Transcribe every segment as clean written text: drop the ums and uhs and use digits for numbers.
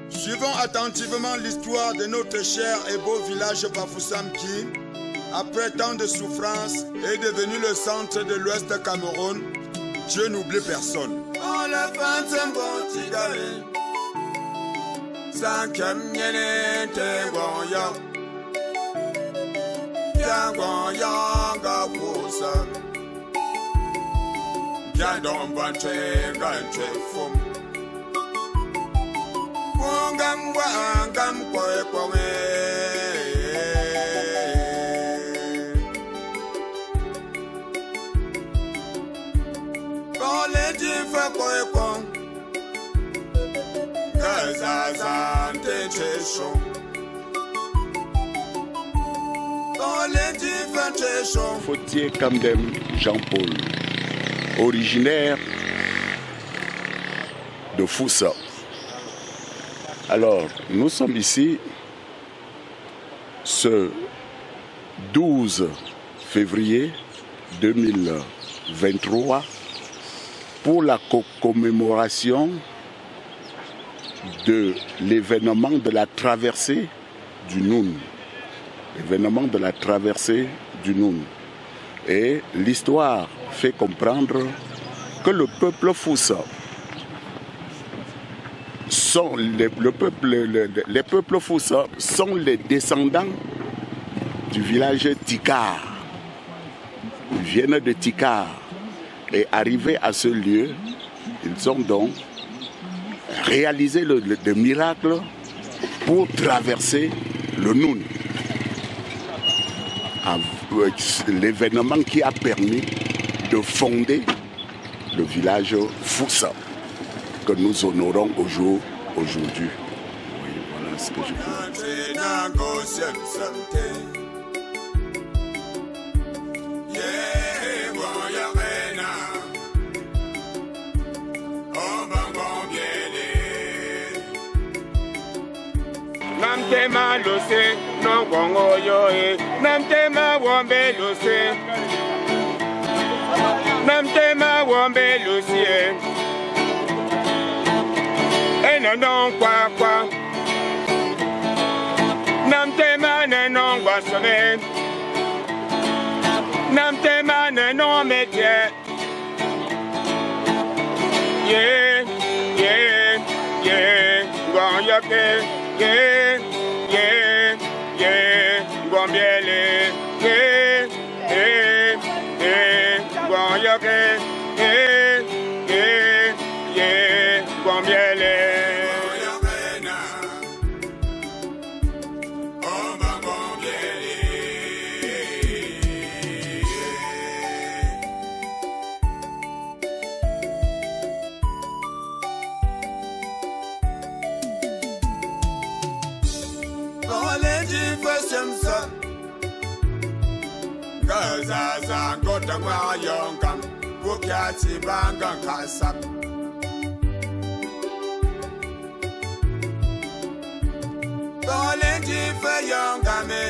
Suivons attentivement l'histoire de notre cher et beau village Bafoussam qui, après tant de souffrances, est devenu le centre de l'Ouest Cameroun. Dieu n'oublie personne. On le fait un bon tigare. Sans qu'un yéne te goya. Yagoya Gafoussam. Yadon Banche Ganche Fum. Wangam Wangam Kwe Kwe. Fautier Kamdem Jean-Paul, originaire de Foussa. Alors, nous sommes ici ce 12 février 2023 pour la commémoration de l'événement de la traversée du Noun. L'événement de la traversée du Noun. Et l'histoire fait comprendre que le peuple Foussa, les peuples Foussa sont les descendants du village Tikar. Ils viennent de Tikar. Et arrivés à ce lieu, ils ont donc réalisé le miracle pour traverser le Noun. L'événement qui a permis de fonder le village Foussa, que nous honorons aujourd'hui. Oui, voilà ce que je peux dire. Namtema lose, no gongo yoe. Namtema wombe lose. Namtema wombe lose. Eno non kwa kwa. Namtema ne non guasone. Namtema ne non métier. Yeah, yeah, yeah. Gonyoke. Yeah, yeah, yeah, Gombiele, yeah, yeah, yeah, Gombiele, yeah, yeah, yeah, Gombiele. Gazaza gota kwa yongam, bukyati banga kasap. Toleji fe yongame.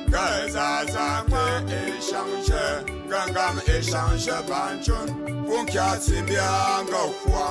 Gazaza kwe échange, gangam échange banchon, bukyati bianga kwa.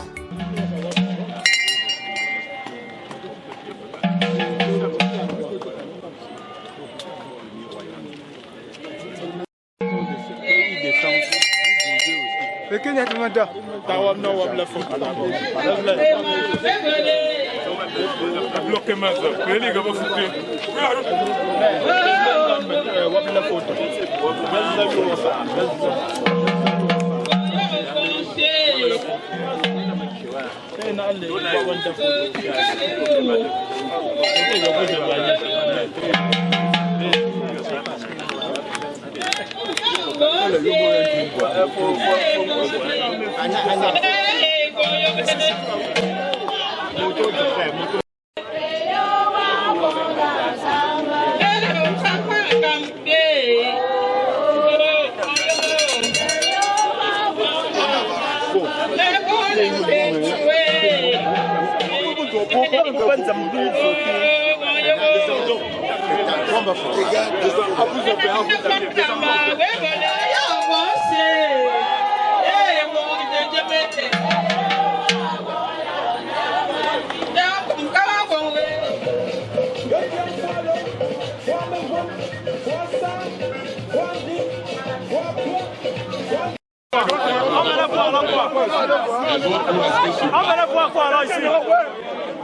venait voir quoi alors ici?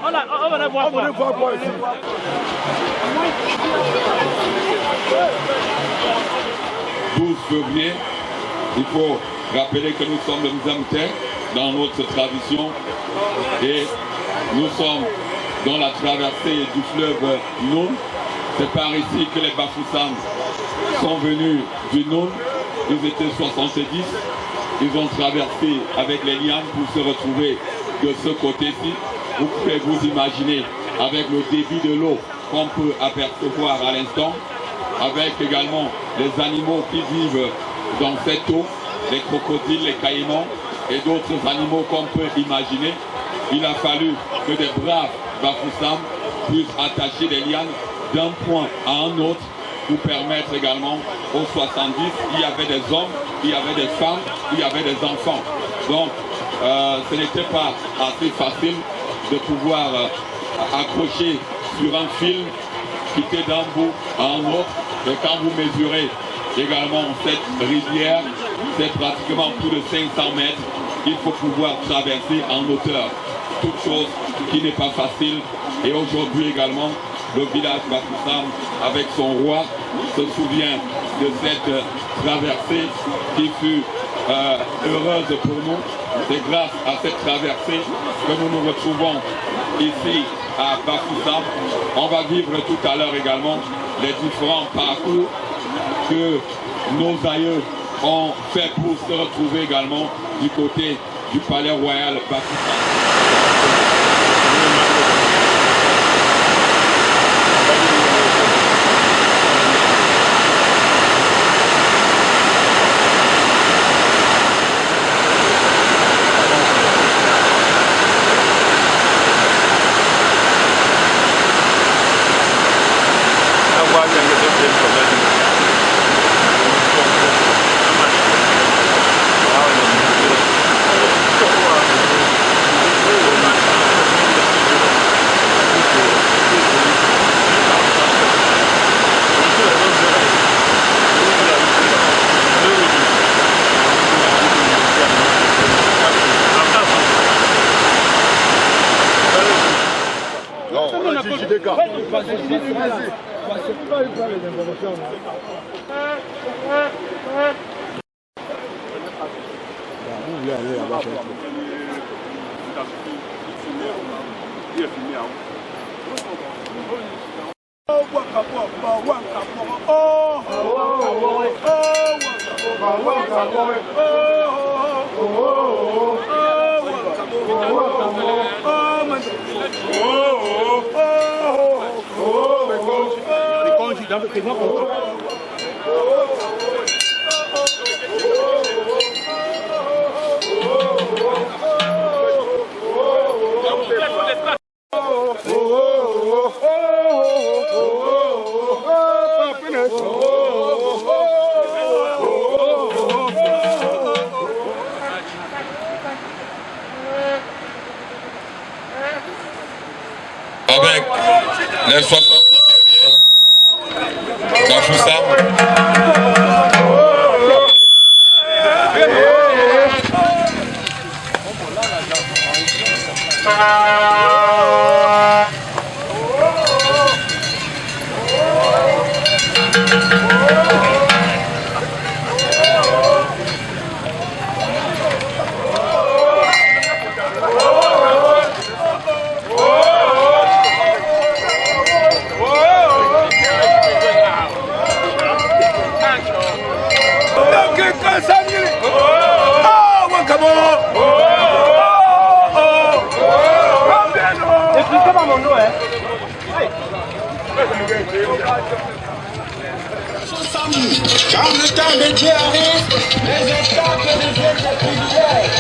On venait voir quoi ici? Vous souvenez, il faut rappeler que nous sommes le Mzamte dans notre tradition et nous sommes dans la traversée du fleuve Noun. C'est par ici que les Bafoussam sont venus du Noun. Ils étaient 70. Ils ont traversé avec les lianes pour se retrouver de ce côté-ci. Vous pouvez vous imaginer avec le débit de l'eau qu'on peut apercevoir à l'instant, avec également les animaux qui vivent dans cette eau, les crocodiles, les caïmans et d'autres animaux qu'on peut imaginer. Il a fallu que des braves Bafoussam puissent attacher des lianes d'un point à un autre pour permettre également aux 70, il y avait des hommes, il y avait des femmes, il y avait des enfants. Donc ce n'était pas assez facile de pouvoir accrocher sur un fil, quitter d'un bout à un autre. Et quand vous mesurez également cette rivière, c'est pratiquement plus de 500 mètres, il faut pouvoir traverser en hauteur. Toute chose qui n'est pas facile. Et aujourd'hui également, le village Bafoussam, avec son roi, se souvient de cette traversée qui fut heureuse pour nous. C'est grâce à cette traversée que nous nous retrouvons ici à Bafoussam. On va vivre tout à l'heure également les différents parcours que nos aïeux ont fait pour se retrouver également du côté du palais royal Bafoussam. Avec les 70 guerriers Bafoussam. Quand le temps de Dieu arrive, les obstacles deviennent des privilèges.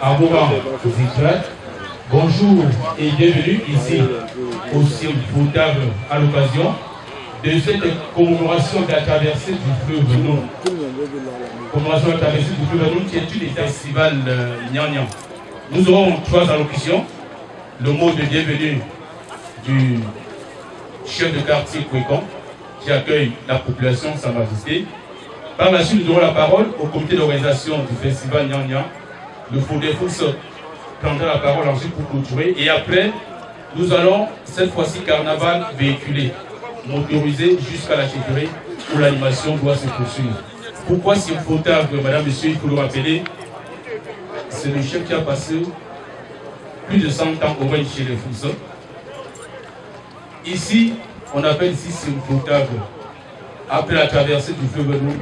Aboura Zikrat. Bonjour et bienvenue ici au cirque potable à l'occasion de cette commémoration de la traversée du fleuve Nord. Commémoration de la traversée du fleuve Nord qui est une festival Nyanyang. Nous aurons 3 allocutions. Le mot de bienvenue du chef de quartier Kwekon qui accueille la population, Sa Majesté. Par la suite, nous aurons la parole au comité d'organisation du festival Nyanyang. Le Fodefous prendra la parole ensuite pour clôturer. Et après, nous allons cette fois-ci carnaval véhiculé, motorisé jusqu'à la chefferie où l'animation doit se poursuivre. Pourquoi si potable, madame, monsieur, il faut le rappeler, c'est le chef qui a passé plus de 100 ans au règne chez les Fous. Ici, on appelle ici potable. Après la traversée du fleuve Nord,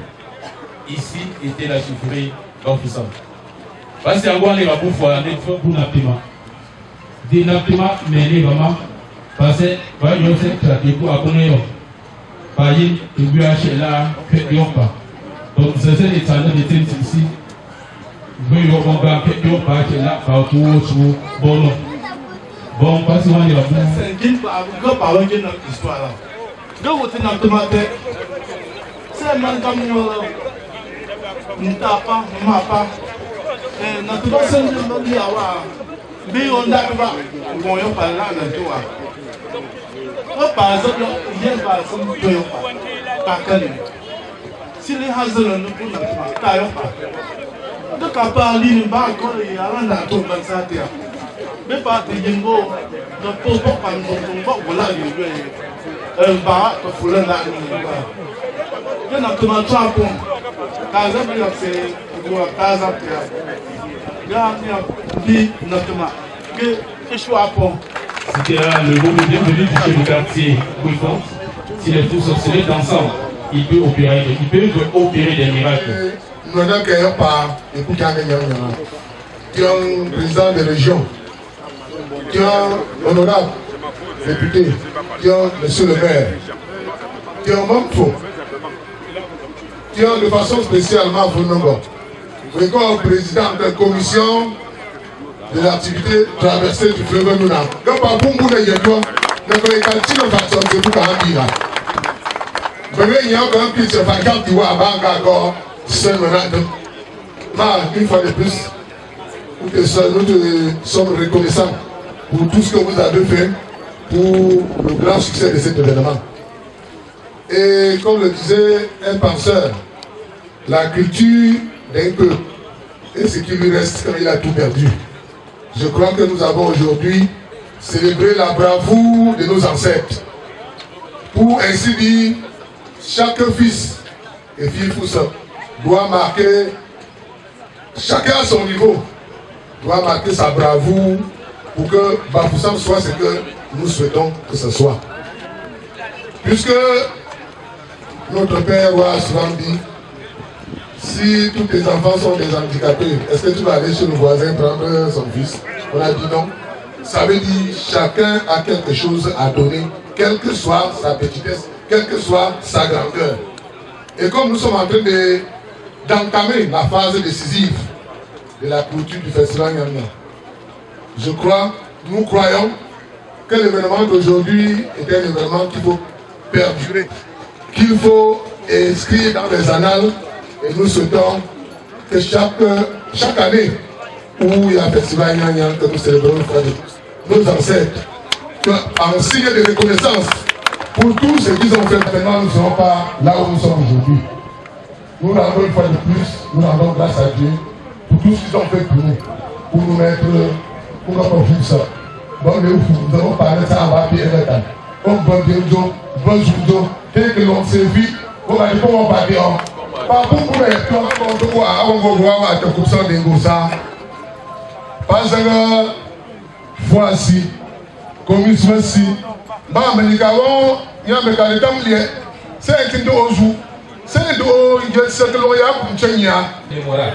ici était la chefferie Bafoussam. Parce que avoir les rapports pour aller pour Napima. Des Napima, mais les mamans, parce que, voilà, il y a cette traité pour abonner. Par exemple, il y a là, fait pas. Donc, c'est les salles de tête ici. Il y a un gars qui est là, par tout, bon. Bon, parce qu'on est là. C'est une parole qui est notre histoire là. Quand vous êtes dans le matin, c'est un man comme nous. Nous ne tapons pas, nous ne tapons pas. Notre personne de l'Iawa, mais on n'a pas, on n'a pas là, par exemple, il y a par exemple, pas si les hasards ne peuvent pas, de parler, ne pas encore, il y a un autre bansatia. Mais pas de Yingo, ne pose pas par nous, voilà, un bar, de fouleur là, il y a un peu de temps. Par exemple, c'est pour la casa. C'était là le mot de bienvenue du chef de quartier Kwekon. Si les tous sorcelés ensemble, il peut opérer des miracles. Nous n'avons qu'un pas, écoute, tu es un président de région, tu es un honorable député, tu es monsieur le maire, tu es un membre, tu es de façon spécialement Vonongo. Kwekon, président de la commission de l'activité traversée du fleuve Nuna. Quand pas pour vous n'ayez pas, ne pouvez pas dire que vous avez tout à dire. Vous avez un petit peu de vacances qui voit à Banga encore, c'est maintenant. Une fois de plus, nous sommes reconnaissants pour tout ce que vous avez fait pour le grand succès de cet événement. Et comme le disait un penseur, la culture d'un peuple et ce qui lui reste quand il a tout perdu. Je crois que nous avons aujourd'hui célébré la bravoure de nos ancêtres. Pour ainsi dire, chaque fils et fille Foussa doit marquer, chacun à son niveau, doit marquer sa bravoure pour que Bafoussam soit ce que nous souhaitons que ce soit. Puisque notre père Roi souvent dit, si tous tes enfants sont des handicapés, est-ce que tu vas aller chez le voisin prendre son fils? On a dit non. Ça veut dire chacun a quelque chose à donner, quelle que soit sa petitesse, quelle que soit sa grandeur. Et comme nous sommes en train d'entamer la phase décisive de la clôture du festival Nyanyang, nous croyons que l'événement d'aujourd'hui est un événement qu'il faut perdurer, qu'il faut inscrire dans les annales. Et nous souhaitons que chaque année où il y a un festival Nyanyang, que nous célébrons nos ancêtres, en signe de reconnaissance pour tout ce qu'ils ont fait, maintenant nous ne serons pas là où nous sommes aujourd'hui. Nous rendons une fois de plus, nous rendons grâce à Dieu pour tout ce qu'ils ont fait pour nous, pour nous mettre, pour notre fils. Bon, nous allons parler de ça à Bapi et Netan. Comme bon Dieu, bon Judo, dès que l'on sévit, on va dire comment on va dire. Pas pour les gens qui ont voir comme ça des gosses. Parce que voici, comme il se fait, bah mais les gars, il y a des cas de temps liés. C'est un petit peu au jour. C'est le dos, il y a ce que l'on y a pour tenir. Et voilà.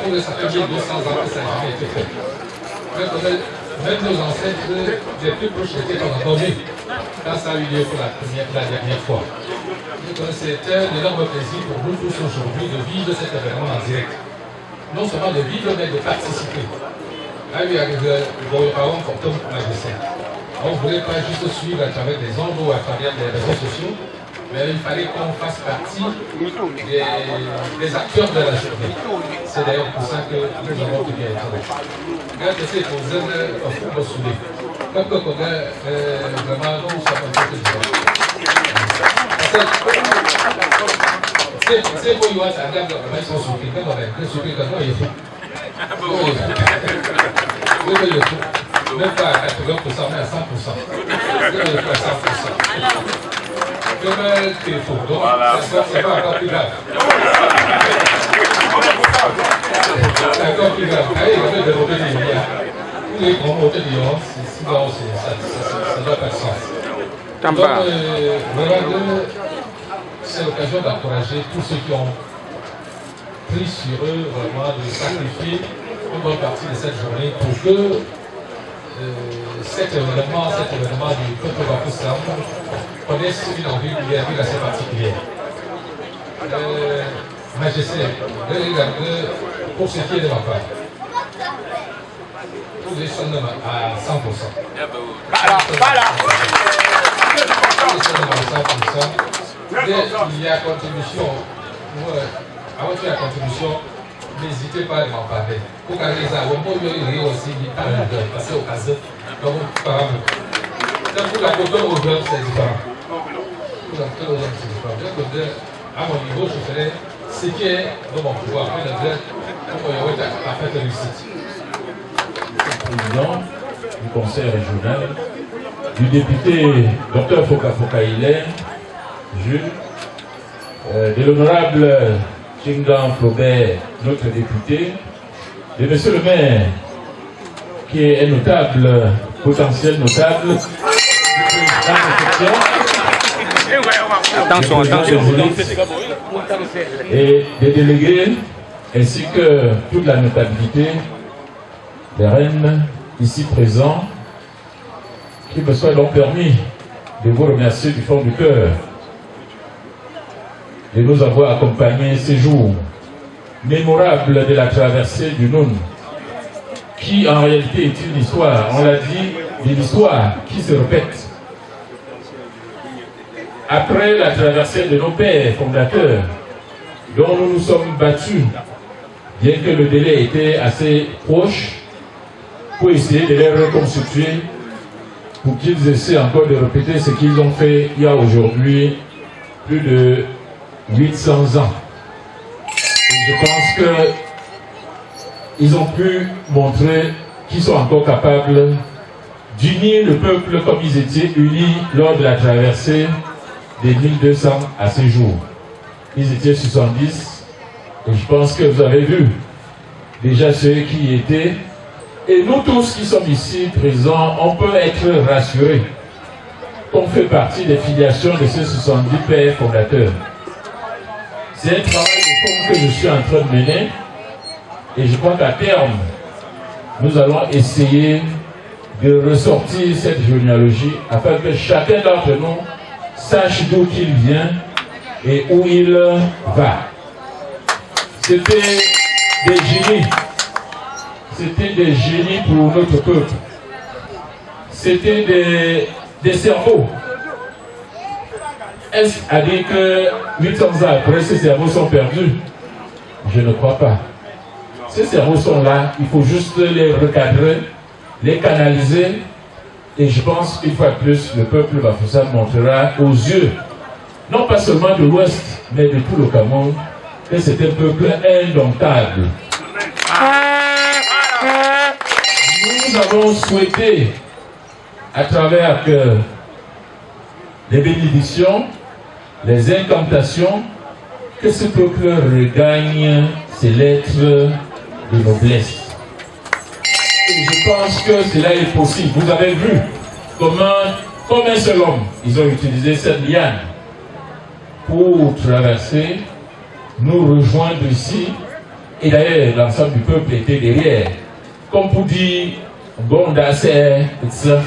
Pour le ça fait 200 ans que ça n'a jamais été fait. Même nos ancêtres, les plus proches étaient qu'on a connu quand ça a eu lieu pour la dernière fois. Donc c'est un énorme plaisir pour nous tous aujourd'hui de vivre cet événement en direct. non seulement de vivre, mais de participer. Là, il y a des parents comme magicien. On ne voulait pas juste suivre à travers des ondes ou à travers les réseaux sociaux, mais il fallait qu'on fasse partie des acteurs de la journée. C'est d'ailleurs pour ça que nous avons pu être là. Quand c'est pour vous soulever, comme on a vraiment nous sommes un peu différents. C'est pour y avoir ça, ils sont surpris. Quand on est surpris, quand on est fou. Même pas à 80%, mais à 100%. Même pas à 100%. Même qu'il faut. Donc, c'est pas encore plus grave. C'est encore plus grave. Allez, il va développer des milliards. Tous les grands mots de Lyon, ça doit pas de sens. Donc, vraiment, c'est l'occasion d'encourager tous ceux qui ont pris sur eux vraiment de sacrifier une bonne partie de cette journée pour que cet événement du peuple Bafoussam connaisse une envie assez particulière. Majesté, pour ce qui est de ma part, tous les sommes à 100%. Il y a contribution. Avant qu'il y ait la contribution, n'hésitez pas à m'en parler. Pour que les gens aussi passer au cas donc pour la photo aux jeunes, c'est différent. Pour la photo aux jeunes, c'est différent. À mon niveau, je ferai ce qui est dans mon pouvoir. Pour y avoir la parfaite réussite. Président du conseil régional, du député Dr Foka Hilaire, Jules, de l'honorable Chingan Flaubert, notre député, de monsieur le maire, qui est un notable, potentiel notable, attention, et des délégués, ainsi que toute la notabilité des reines ici présents, qui me soient donc permis de vous remercier du fond du cœur de nous avoir accompagnés ces jours mémorables de la traversée du Noun, qui en réalité est une histoire, on l'a dit, une histoire qui se répète. Après la traversée de nos pères fondateurs, dont nous nous sommes battus, bien que le délai était assez proche, pour essayer de les reconstituer, pour qu'ils essaient encore de répéter ce qu'ils ont fait il y a aujourd'hui plus de 800 ans. Et je pense qu'ils ont pu montrer qu'ils sont encore capables d'unir le peuple comme ils étaient unis lors de la traversée des 1200 à ce jour. Ils étaient 70 et je pense que vous avez vu déjà ceux qui y étaient. Et nous tous qui sommes ici présents, on peut être rassurés qu'on fait partie des filiations de ces 70 pères fondateurs. C'est un travail de fond que je suis en train de mener et je crois qu'à terme, nous allons essayer de ressortir cette généalogie afin que chacun d'entre nous sache d'où il vient et où il va. C'était des génies. C'était des génies pour notre peuple. C'était des cerveaux. Est-ce à dire que 800 ans après, ces cerveaux sont perdus? Je ne crois pas. Ces cerveaux sont là, il faut juste les recadrer, les canaliser. Et je pense qu'une fois de plus, le peuple Bafoussam montrera aux yeux, non pas seulement de l'Ouest, mais de tout le Cameroun, que c'est un peuple indomptable. Nous avons souhaité, à travers les bénédictions, les incantations, que ce peuple regagne ses lettres de noblesse. Et je pense que cela est possible. Vous avez vu comment, comme un seul homme, ils ont utilisé cette liane pour traverser, nous rejoindre ici. Et d'ailleurs, l'ensemble du peuple était derrière. Comme pour dire, bon, c'est ça.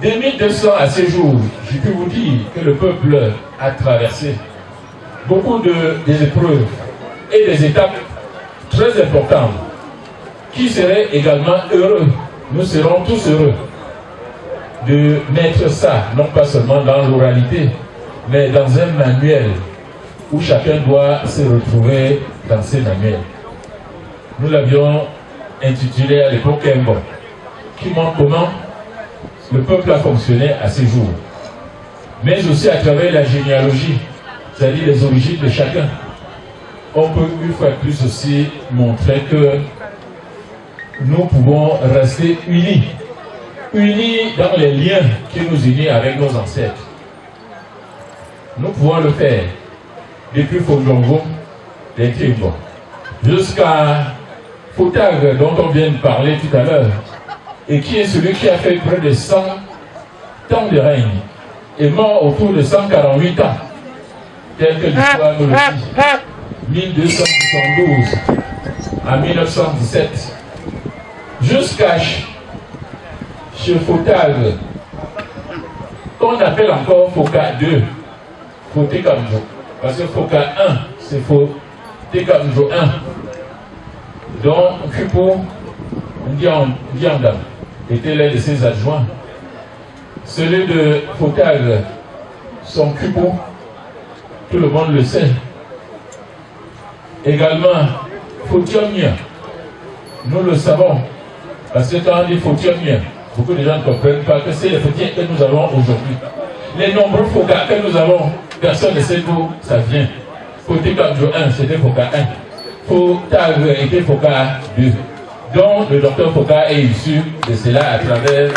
2200 à ce jour, je peux vous dire que le peuple a traversé beaucoup des épreuves et des étapes très importantes qui seraient également heureux. Nous serons tous heureux de mettre ça, non pas seulement dans l'oralité, mais dans un manuel où chacun doit se retrouver dans ces manuels. Nous l'avions intitulé à l'époque Embo, qui montre comment le peuple a fonctionné à ces jours, mais aussi à travers la généalogie, c'est-à-dire les origines de chacun. On peut une fois de plus aussi montrer que nous pouvons rester unis dans les liens qui nous unissent avec nos ancêtres. Nous pouvons le faire depuis Fondongo, les Timbo, jusqu'à Foutag, dont on vient de parler tout à l'heure, et qui est celui qui a fait près de 100 ans de règne, et mort autour de 148 ans, tel que l'histoire nous le dit, 1272 à 1917, jusqu'à chez Foutag, qu'on appelle encore Foka 2, Foté Kamjo, parce que Foka 1, c'est Foté Kamjo 1, dont Kupo Ndiandam était l'un de ses adjoints. Celui de Foutag, son Kupo, tout le monde le sait. Également, Fotiomia, nous le savons, parce que quand on dit Fotiomia, beaucoup de gens ne comprennent pas que c'est les Fotiens que nous avons aujourd'hui. Les nombreux Foka que nous avons, personne ne sait d'où ça vient. Foté Kamjo 1, c'était Foka 1. Foutag était Foka 2. Donc le docteur Foka est issu de cela à travers.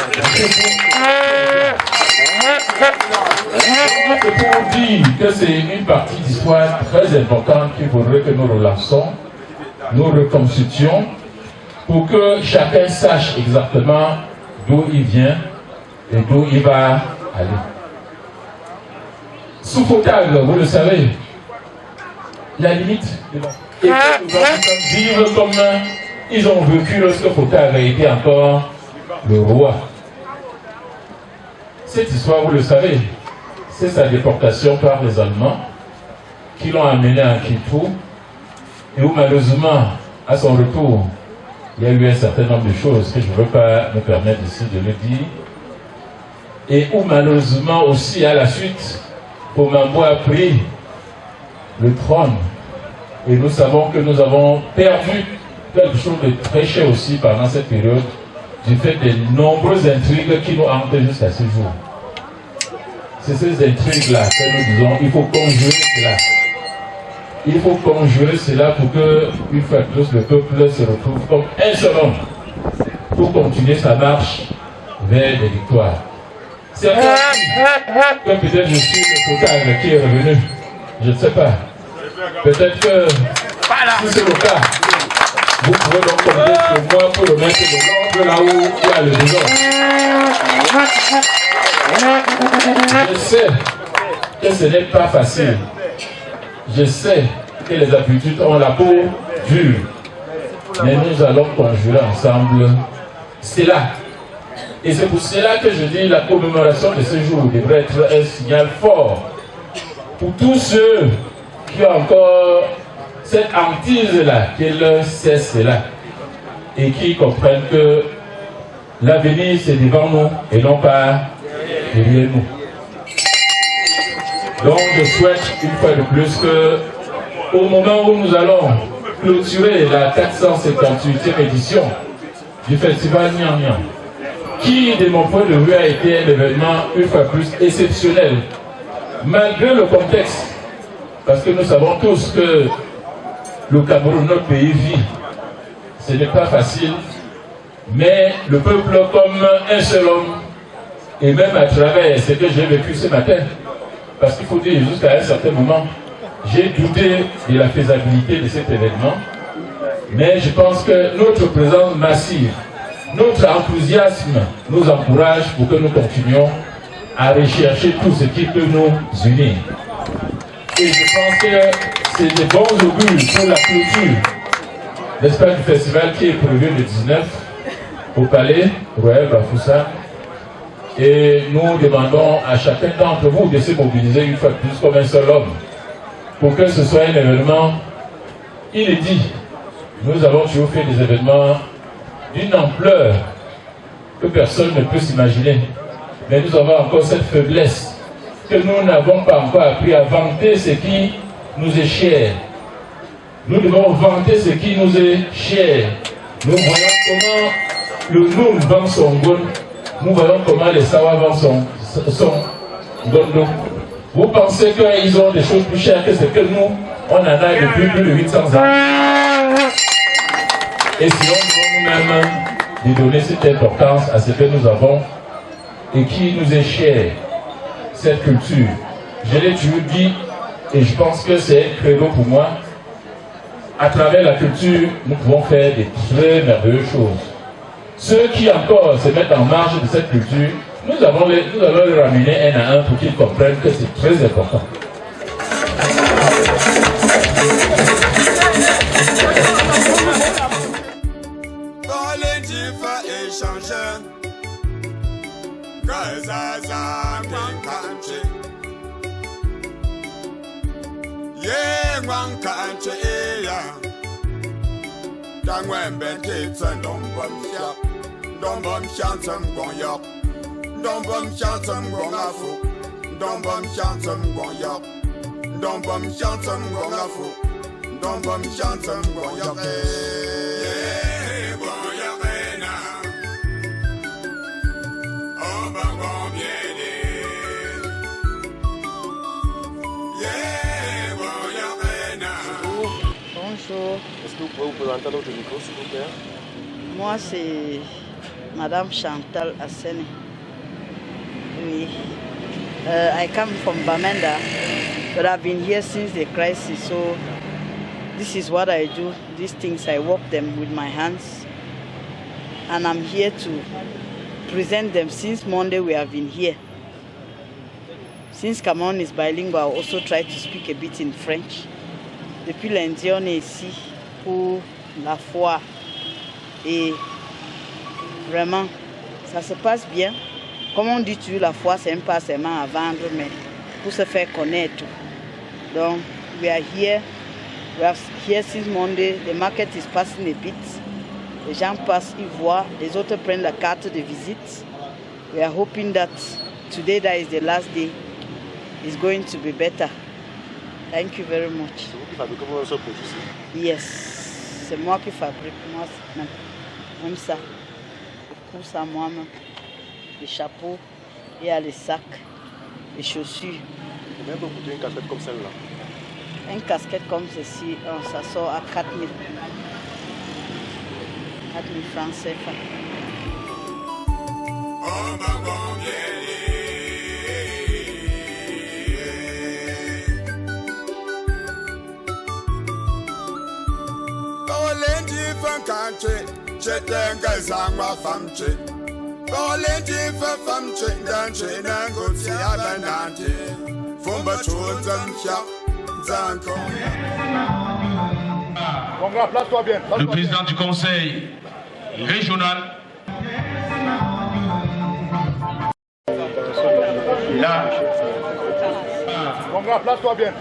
C'est pour dire que c'est une partie d'histoire très importante qu'il faudrait que nous relançons, nous reconstituions, pour que chacun sache exactement d'où il vient et d'où il va aller. Sous Foutag, vous le savez, la limite est que nous allons vivre comme ils ont vécu lorsque Foutag était encore le roi. Cette histoire, vous le savez, c'est sa déportation par les Allemands qui l'ont amené à Kitou et où malheureusement, à son retour, il y a eu un certain nombre de choses que je ne veux pas me permettre ici de le dire, et où malheureusement aussi à la suite, Pomambo a pris le trône et nous savons que nous avons perdu quelque chose de très cher aussi pendant cette période du fait des nombreuses intrigues qui nous hantent jusqu'à ce jour. C'est ces intrigues-là que nous disons, il faut conjurer cela. Il faut conjurer cela pour que, une fois de plus, le peuple se retrouve comme un seul homme pour continuer sa marche vers des victoires. C'est vrai que peut-être je suis le Foutag qui est revenu. Je ne sais pas. Peut-être que si c'est le cas, vous pouvez donc compter sur moi pour le mettre de l'ordre là où il y a le désordre. Je sais que ce n'est pas facile. Je sais que les habitudes ont la peau dure. Mais nous allons conjurer ensemble cela. Et c'est pour cela que je dis la commémoration de ce jour devrait être un signal fort pour tous ceux qui ont encore cette hantise-là, qu'ils cessent cela et qui comprennent que l'avenir c'est devant nous et non pas derrière nous. Donc je souhaite une fois de plus que au moment où nous allons clôturer la 458e édition du festival Niang Niang, qui de mon point de vue a été un événement une fois plus exceptionnel, malgré le contexte, parce que nous savons tous que le Cameroun, notre pays, vit. Ce n'est pas facile, mais le peuple comme un seul homme, et même à travers ce que j'ai vécu ce matin, parce qu'il faut dire jusqu'à un certain moment, j'ai douté de la faisabilité de cet événement, mais je pense que notre présence massive, notre enthousiasme nous encourage pour que nous continuions à rechercher tout ce qui peut nous unir. Et je pense que c'est des bons augures pour la clôture, n'est-ce pas, du festival qui est prévu le 19 au Palais Royal Bafoussam, Et nous demandons à chacun d'entre vous de se mobiliser une fois de plus comme un seul homme pour que ce soit un événement inédit. Nous avons toujours fait des événements d'une ampleur que personne ne peut s'imaginer. Mais nous avons encore cette faiblesse que nous n'avons pas encore appris à vanter ce qui nous est cher. Nous devons vanter ce qui nous est cher. Nous voyons comment le Noun vend son gon. Nous voyons comment les Sawa vendent son gondo. Vous pensez qu'ils ont des choses plus chères que ce que nous, on en a depuis plus de 800 ans. Et si on doit nous-mêmes de donner cette importance à ce que nous avons et qui nous est cher, cette culture. Je l'ai toujours dit et je pense que c'est un credo pour moi. À travers la culture, nous pouvons faire des très merveilleuses choses. Ceux qui encore se mettent en marge de cette culture, nous allons les ramener un à un pour qu'ils comprennent que c'est très important. Bonjour. Est-ce que vous pouvez vous présenter à notre micro, s'il vous plaît? Moi, c'est Madame Chantal Assene. Oui. I come from Bamenda, but I've been here since the crisis, so this is what I do. These things, I work them with my hands. And I'm here to present them. Since Monday, we have been here. Since Cameroon is bilingual, I also try to speak a bit in French. Depuis lundi, on est ici pour la foi. Et vraiment, ça se passe bien. Comme on dit toujours, la foi, c'est un pas seulement à vendre, mais pour se faire connaître. Donc, we are here since Monday. The market is passing a bit. Les gens passent, ils voient. Les autres prennent la carte de visite. We are hoping that today, that is the last day, is going to be better. Thank you very much. C'est vous qui fabriquez vos produits ici? Yes, c'est moi qui fabrique, moi même ça. Je couds ça moi-même. Les chapeaux, il y a les sacs, les chaussures. Combien peut coûter une casquette comme celle-là? Une casquette comme ceci, ça sort à 4 000. 4 000 francs CFA. Le président du conseil régional,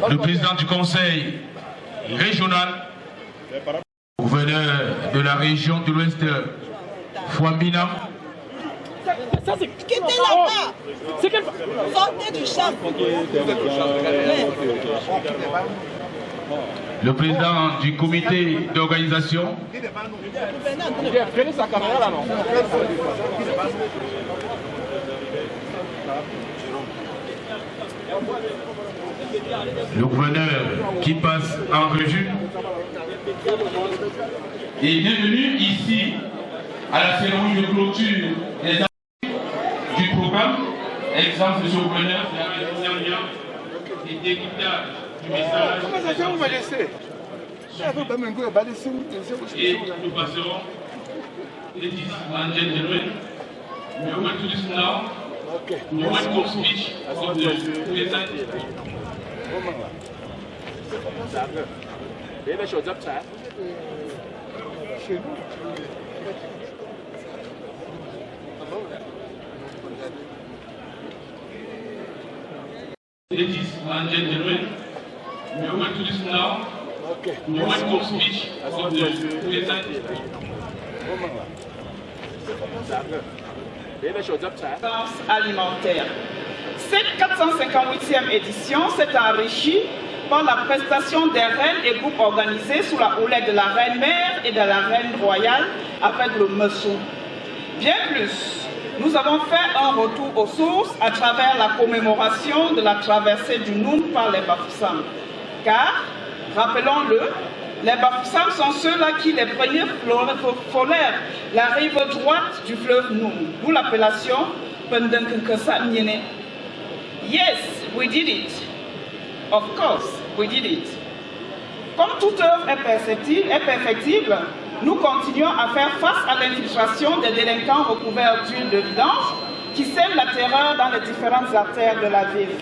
le président du conseil régional, gouverneur de la région de l'Ouest, Fouambina. Ça c'est qui était là-bas. C'est quelle sortez du champ. Le président du comité d'organisation. Le gouverneur qui passe en revue est bienvenu ici à la cérémonie de clôture du programme. Exemple, monsieur le gouverneur, c'est la région dernière et d'équitable du message. Et nous passerons les 10 gentlemen. We went to this now. We went to speech of the president. Ladies and gentlemen, we are going to listen now to one more speech of the President. Alimentaire. Cette 458e édition s'est enrichie par la prestation des reines et groupes organisés sous la houlette de la reine-mère et de la reine royale avec le Messou. Bien plus, nous avons fait un retour aux sources à travers la commémoration de la traversée du Noun par les Bafoussam. Car, rappelons-le, les Bafoussam sont ceux-là qui les premiers frôlèrent la rive droite du fleuve Noun, d'où l'appellation Pendenkenkesa Nyene. Yes, we did it. Of course, we did it. Comme toute œuvre est perfectible, nous continuons à faire face à l'infiltration des délinquants recouverts d'huile de vidange qui sèment la terreur dans les différentes artères de la ville.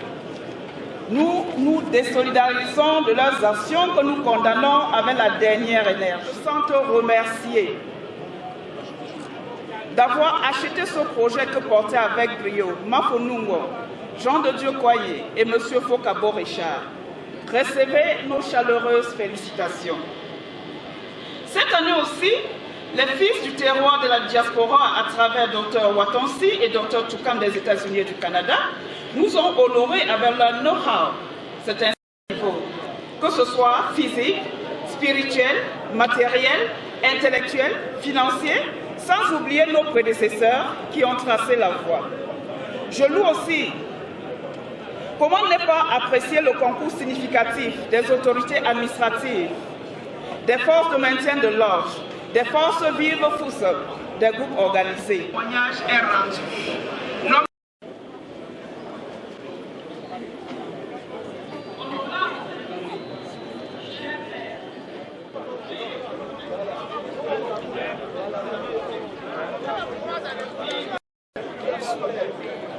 Nous nous désolidarisons de leurs actions que nous condamnons avec la dernière énergie. Je sens te remercier d'avoir acheté ce projet que portait avec brio Mafonungo, Jean de Dieu Koye et M. Fokabo Richard. Recevez nos chaleureuses félicitations. Cette année aussi, les fils du terroir de la diaspora à travers Dr Watonsi et Dr Toukam des États-Unis et du Canada nous ont honorés avec leur know-how. C'est un niveau, que ce soit physique, spirituel, matériel, intellectuel, financier, sans oublier nos prédécesseurs qui ont tracé la voie. Je loue aussi. Comment ne pas apprécier le concours significatif des autorités administratives, des forces de maintien de l'ordre, des forces vives Foussam, des groupes organisés. Le témoignage est rendu.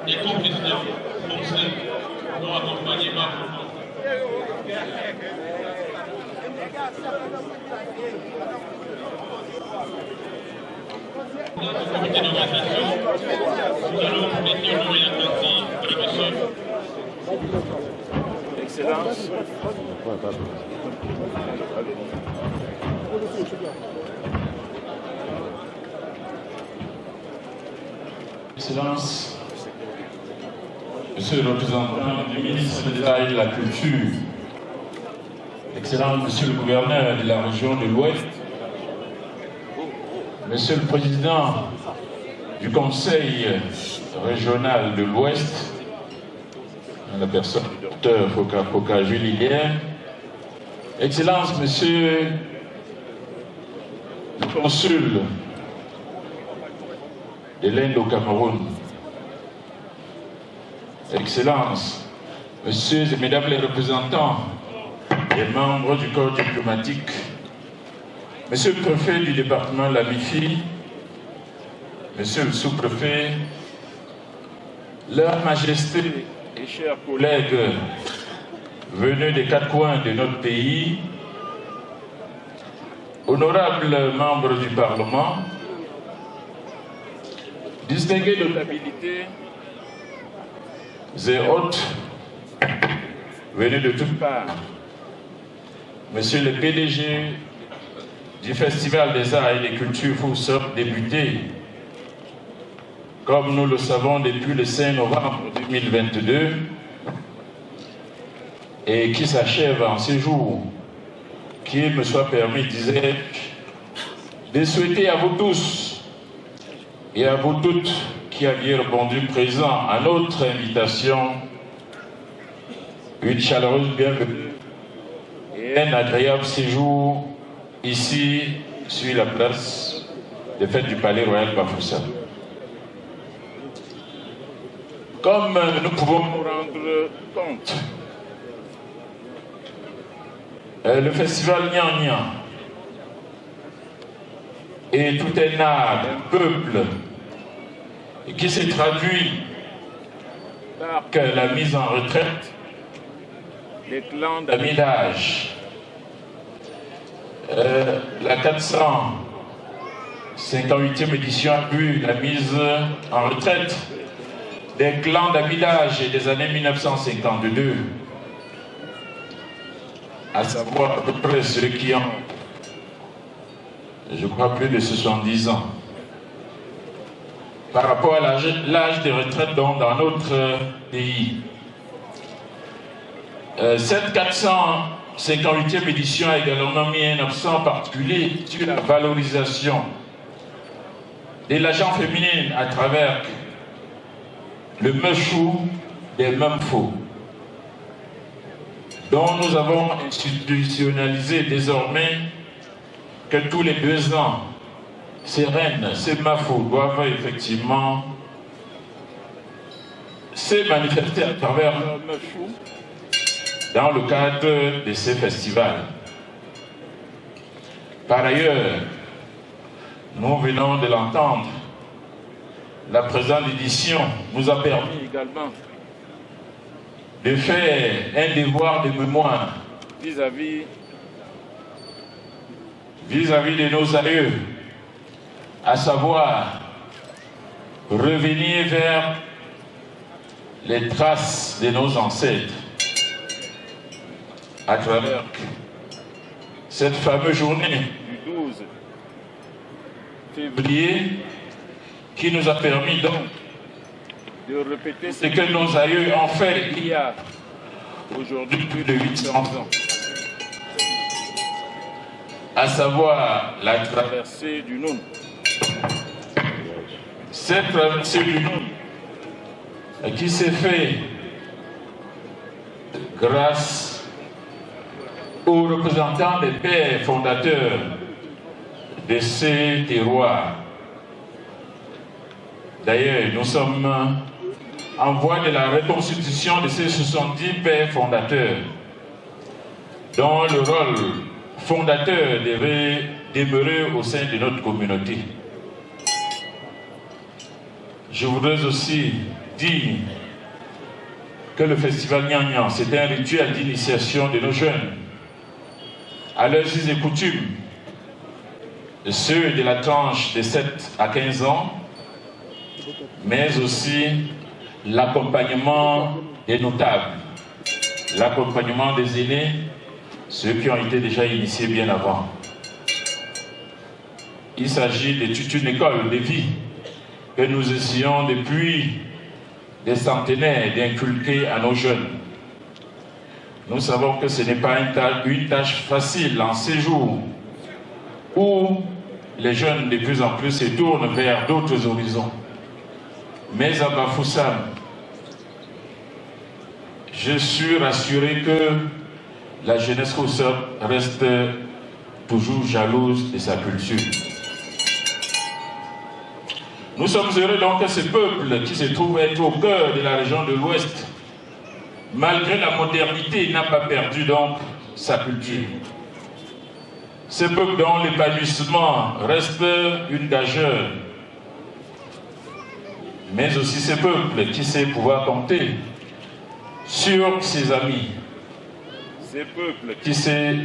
Les co-présidents français m'ont accompagné par notre comité d'organisation, nous allons prêter l'oreille attentive à la personne. Excellence. Excellence, Monsieur le représentant du ministre de l'État et de la Culture, Excellence Monsieur le gouverneur de la région de l'Ouest, Monsieur le président du Conseil régional de l'Ouest, la personne du docteur Foka Julien, Excellence Monsieur le consul de l'Inde au Cameroun, Excellences, Messieurs et Mesdames les représentants et membres du corps diplomatique, Monsieur le préfet du département de la Mifi, Monsieur le sous-préfet, Leur Majesté et chers collègues venus des quatre coins de notre pays, honorables membres du Parlement, distingués notabilités et hôtes venus de toutes parts, Monsieur le PDG du Festival des Arts et des Cultures Foussam débuté, comme nous le savons depuis le 5 novembre 2022 et qui s'achève en ces jours, qu'il me soit permis, disais-je, de souhaiter à vous tous et à vous toutes qui aviez répondu présent à notre invitation une chaleureuse bienvenue et un agréable séjour ici sur la place de fête du Palais Royal Bafoussam. Comme nous pouvons nous rendre compte, le festival Nyan Nyan est tout un art d'un peuple qui s'est traduit par la mise en retraite des clans d'Amidage. La 458e édition a vu la mise en retraite des clans d'habillage des années 1952, à savoir à peu près ceux qui ont, je crois, plus de 70 ans. Par rapport à l'âge de retraite dans notre pays. Cette 458e édition a également mis un accent particulier sur la valorisation de l'agent féminine à travers le meshou des Memfo, dont nous avons institutionnalisé désormais que tous les 2 ans, ces reines, ces Mafo doivent effectivement se manifester à travers leur meshou dans le cadre de ces festivals. Par ailleurs, nous venons de l'entendre, la présente édition nous a permis également de faire un devoir de mémoire vis-à-vis de nos aïeux, à savoir revenir vers les traces de nos ancêtres à travers cette fameuse journée du 12 février qui nous a permis donc de répéter ce que nos aïeux ont fait il y a aujourd'hui plus de 800 ans, à savoir la traversée du Noun. Cette traversée du Noun qui s'est faite grâce aux représentants des pères fondateurs de ces terroirs. D'ailleurs, nous sommes en voie de la reconstitution de ces 70 pères fondateurs, dont le rôle fondateur devait demeurer au sein de notre communauté. Je voudrais aussi dire que le festival Nyang-Nyang, c'est un rituel d'initiation de nos jeunes à leurs us et coutumes, ceux de la tranche de 7 à 15 ans, mais aussi l'accompagnement des notables, l'accompagnement des aînés, ceux qui ont été déjà initiés bien avant. Il s'agit de toute une école de vie que nous essayons depuis des centenaires d'inculquer à nos jeunes. Nous savons que ce n'est pas une tâche facile en ces jours où les jeunes de plus en plus se tournent vers d'autres horizons. Mais à Bafoussam, je suis rassuré que la jeunesse rousseur reste toujours jalouse de sa culture. Nous sommes heureux donc que ce peuple qui se trouve être au cœur de la région de l'Ouest, malgré la modernité, n'a pas perdu donc sa culture. Ce peuple dont l'épanouissement reste une gageure, mais aussi ce peuple qui sait pouvoir compter sur ses amis, ce peuple qui sait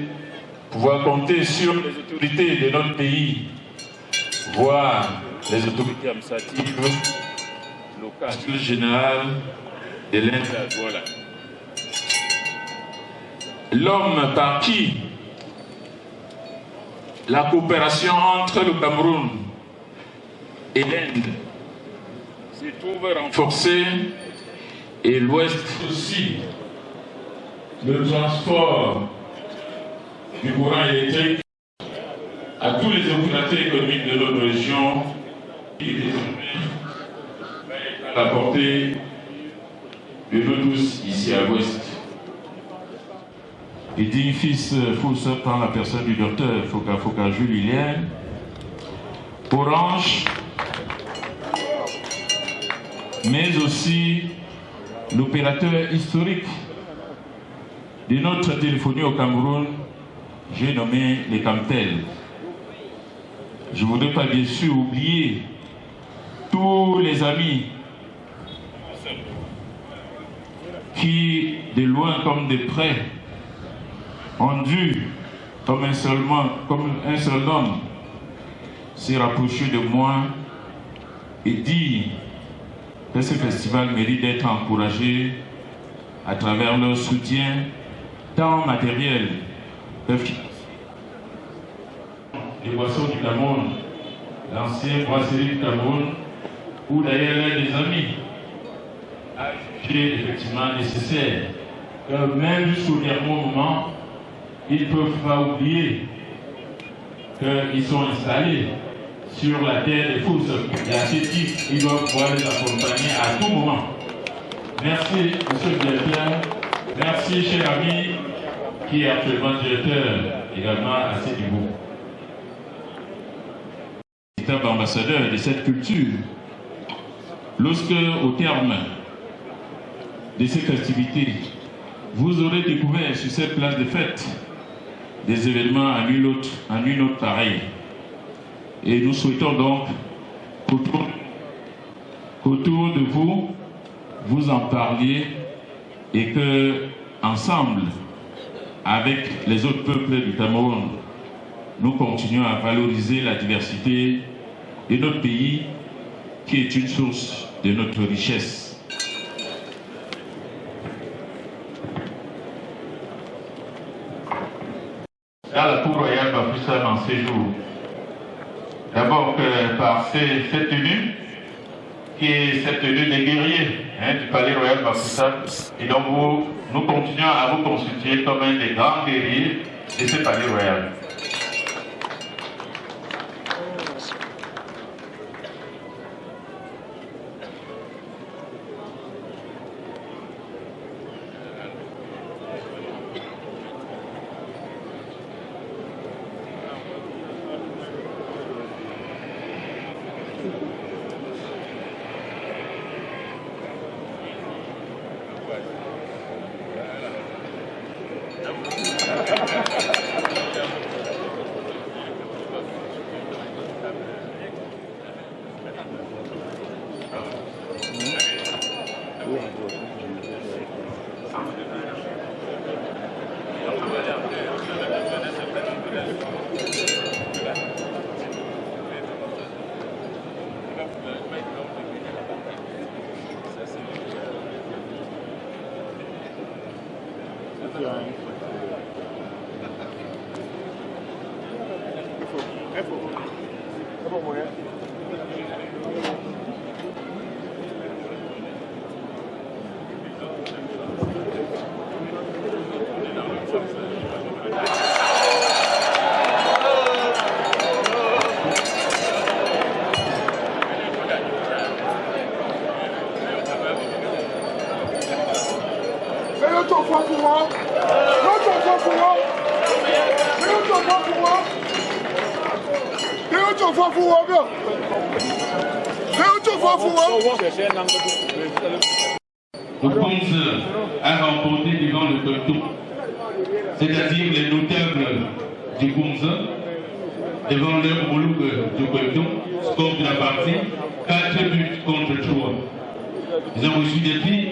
pouvoir compter sur les autorités de notre pays, voire les autorités administratives locales, le général de l'Inde. Voilà. L'homme par qui la coopération entre le Cameroun et l'Inde se trouve renforcée, et l'Ouest aussi. Le transport du courant électrique à tous les opérateurs économiques de notre région qui désormais va être à la portée de nous tous ici à l'Ouest. Et digne fils Foussa prend la personne du docteur Foka Jules Lilienne, Orange, mais aussi l'opérateur historique de notre téléphonie au Cameroun, j'ai nommé les Camtel. Je ne voudrais pas bien sûr oublier tous les amis qui, de loin comme de près, ont dû, comme un seul homme, se rapprocher de moi et dire que ce festival mérite d'être encouragé à travers leur soutien tant matériel que financier. Les boissons du Cameroun, l'ancien brasserie du Cameroun, ou d'ailleurs l'un des amis, a jugé effectivement nécessaire que même jusqu'au dernier moment, ils ne peuvent pas oublier qu'ils sont installés sur la terre des Fousses. Et à ce titre, ils doivent pouvoir les accompagner à tout moment. Merci, monsieur le directeur. Merci, cher ami, qui est actuellement directeur également à ce niveau. Véritable ambassadeur de cette culture, lorsque, au terme de ces festivités, vous aurez découvert sur cette place de fête des événements à nul autre pareil. Et nous souhaitons donc qu'autour de vous, vous en parliez et que, ensemble, avec les autres peuples du Cameroun, nous continuons à valoriser la diversité de notre pays, qui est une source de notre richesse. Dans la cour royale Bafoussam en séjour, d'abord par cette tenue, qui est cette tenue des guerriers du palais royal Bafoussam, et donc nous continuons à vous constituer comme un des grands guerriers de ce palais royal. Le Koumz a remporté devant le Koumz, c'est-à-dire les notables du Koumz, devant leur Moulouk du Koumz, score de la partie, 4 buts contre 3. Ils ont reçu des prix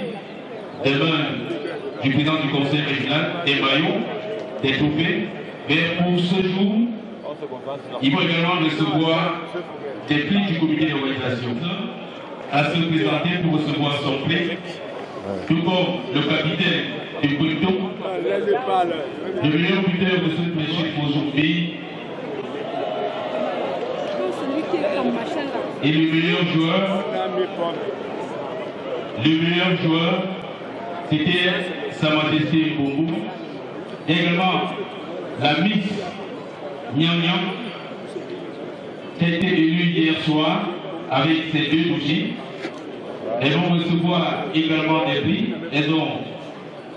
des mains du président du conseil régional, des maillots, des trophées, mais pour ce jour, ils vont également recevoir des prix du comité d'organisation à se présenter pour recevoir son prix, tout comme le capitaine du Koumz, le meilleur buteur de ce péché aujourd'hui, et le meilleur joueur, c'était Sa Majesté Mbongo. Également, la Miss Nyang Nyang, qui a été élue hier soir avec ses 2 bougies. Elles vont recevoir également des prix. Elles ont,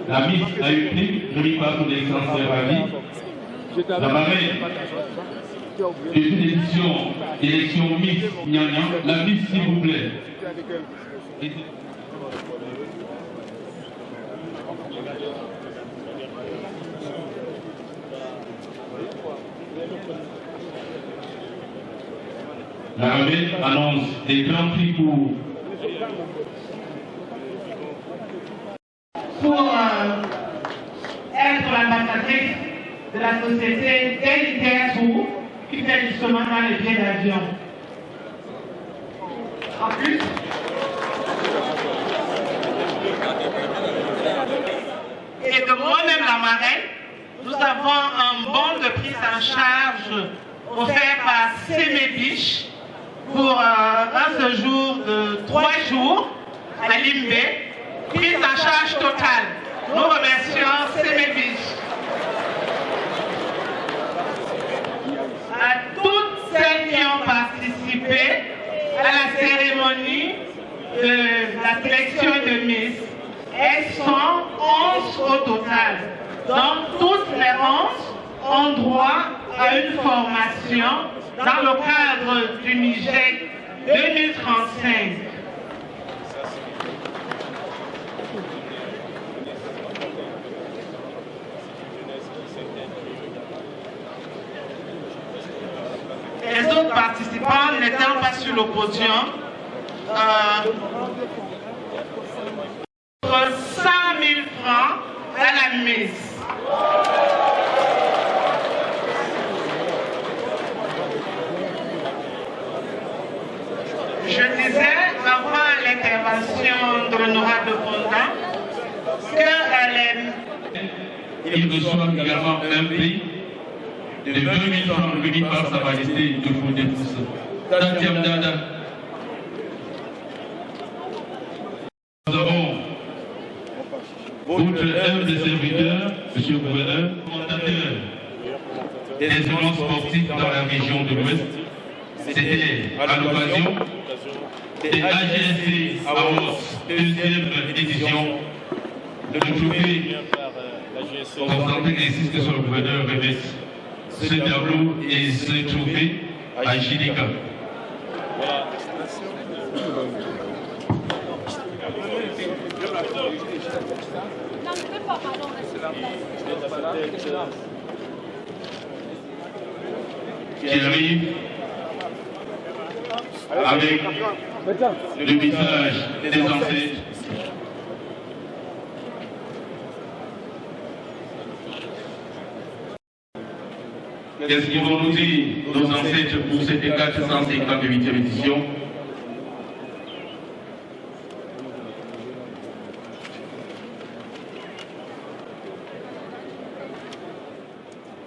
la Miss a eu prix, remis par son excellence Ravi. La marraine de toute élection Miss Nyang Nyang, la Miss s'il vous plaît. La marraine annonce des grands prix pour être l'ambassadrice de la société Delitaire Tour qui fait justement dans les billets d'avion. En plus, et de moi-même la marraine, nous avons un bon de prise en charge offert par Sémébiche pour un séjour de 3 jours à Limbé. Prise en charge totale. Nous remercions Sémébiche. À toutes celles qui ont participé à la cérémonie de la sélection de Miss. Elles sont 11 au total. Donc toutes les 11 ont droit à une formation dans le cadre du Niger 2035. Les autres participants n'étant pas sur le podium, 100 000 francs à la mise. Je disais avant l'intervention de l'honorable Fonda il reçoit également un prix de 20 000 francs remis par Sa Majesté de Fondé-Pousse. Tantiam Dada. Nous avons votre humble serviteur, M. le gouverneur, fondateur des événements sportifs dans la région de l'Ouest. C'était à l'occasion des AGSC Awards, deuxième édition, le trophée présenté ainsi que son gouverneur remet ce tableau et ce trophée à Chilika. Qui arrive avec le visage des ancêtres. Qu'est-ce qu'ils vont nous dire, nos ancêtres, pour cette 458e édition?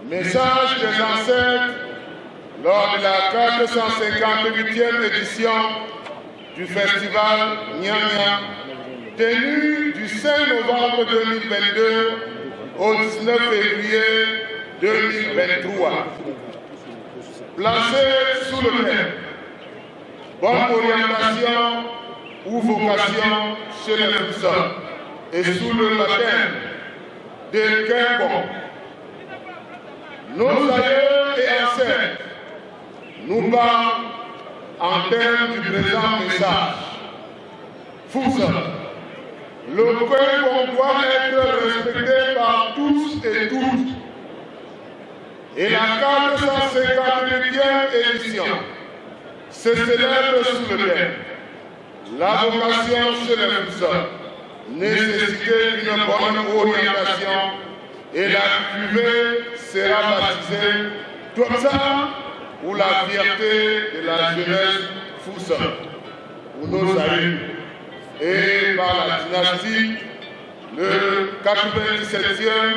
Message des ancêtres lors de la 458e édition du festival Nyanya, tenu du 5 novembre 2022 au 19 février 2023. Placé sous le thème bonne orientation ou vocation chez les personnes et sous le baptême de Kembon, nos aïeux et ancêtres nous parlent en termes du présent message. Foussa, le Kembon doit être respecté par tous et toutes. Et la 458e édition se célèbre sous le thème la vocation chez les personnes, nécessité d'une bonne orientation, et la cuvée sera baptisée Tota ou la fierté de la jeunesse Foussa, pour nos aïeux, et par la dynastie, le 97e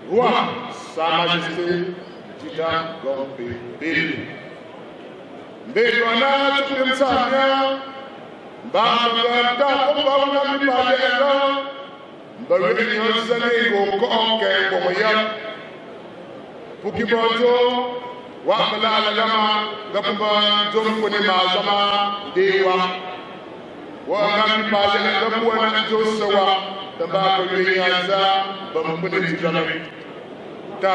roi, Sa Majesté Tita Gombe Bélé. Mbekwana tukimsamia mbambanda kumbawuna mipaleka mbawini nyonsane ngokonke ngomoya pukibojo wamalala lama ngapumba zomkuni mazama dewa wana mipaleka ngapuwana josewa tambako yuyanza bamkuni tijanawi. Nous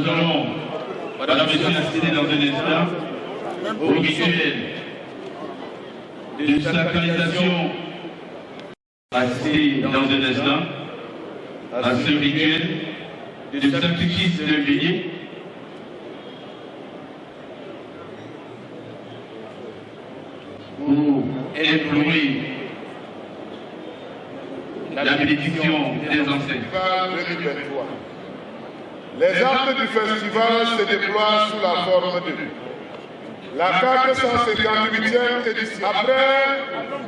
allons, Madame et Messieurs, assister dans un instant au rituel de sacralisation, assister dans un instant à ce rituel de sacrifice de bélier. Pour implorer la bénédiction des ancêtres. Les actes du festival se déploient sous la forme de La 458e édition, après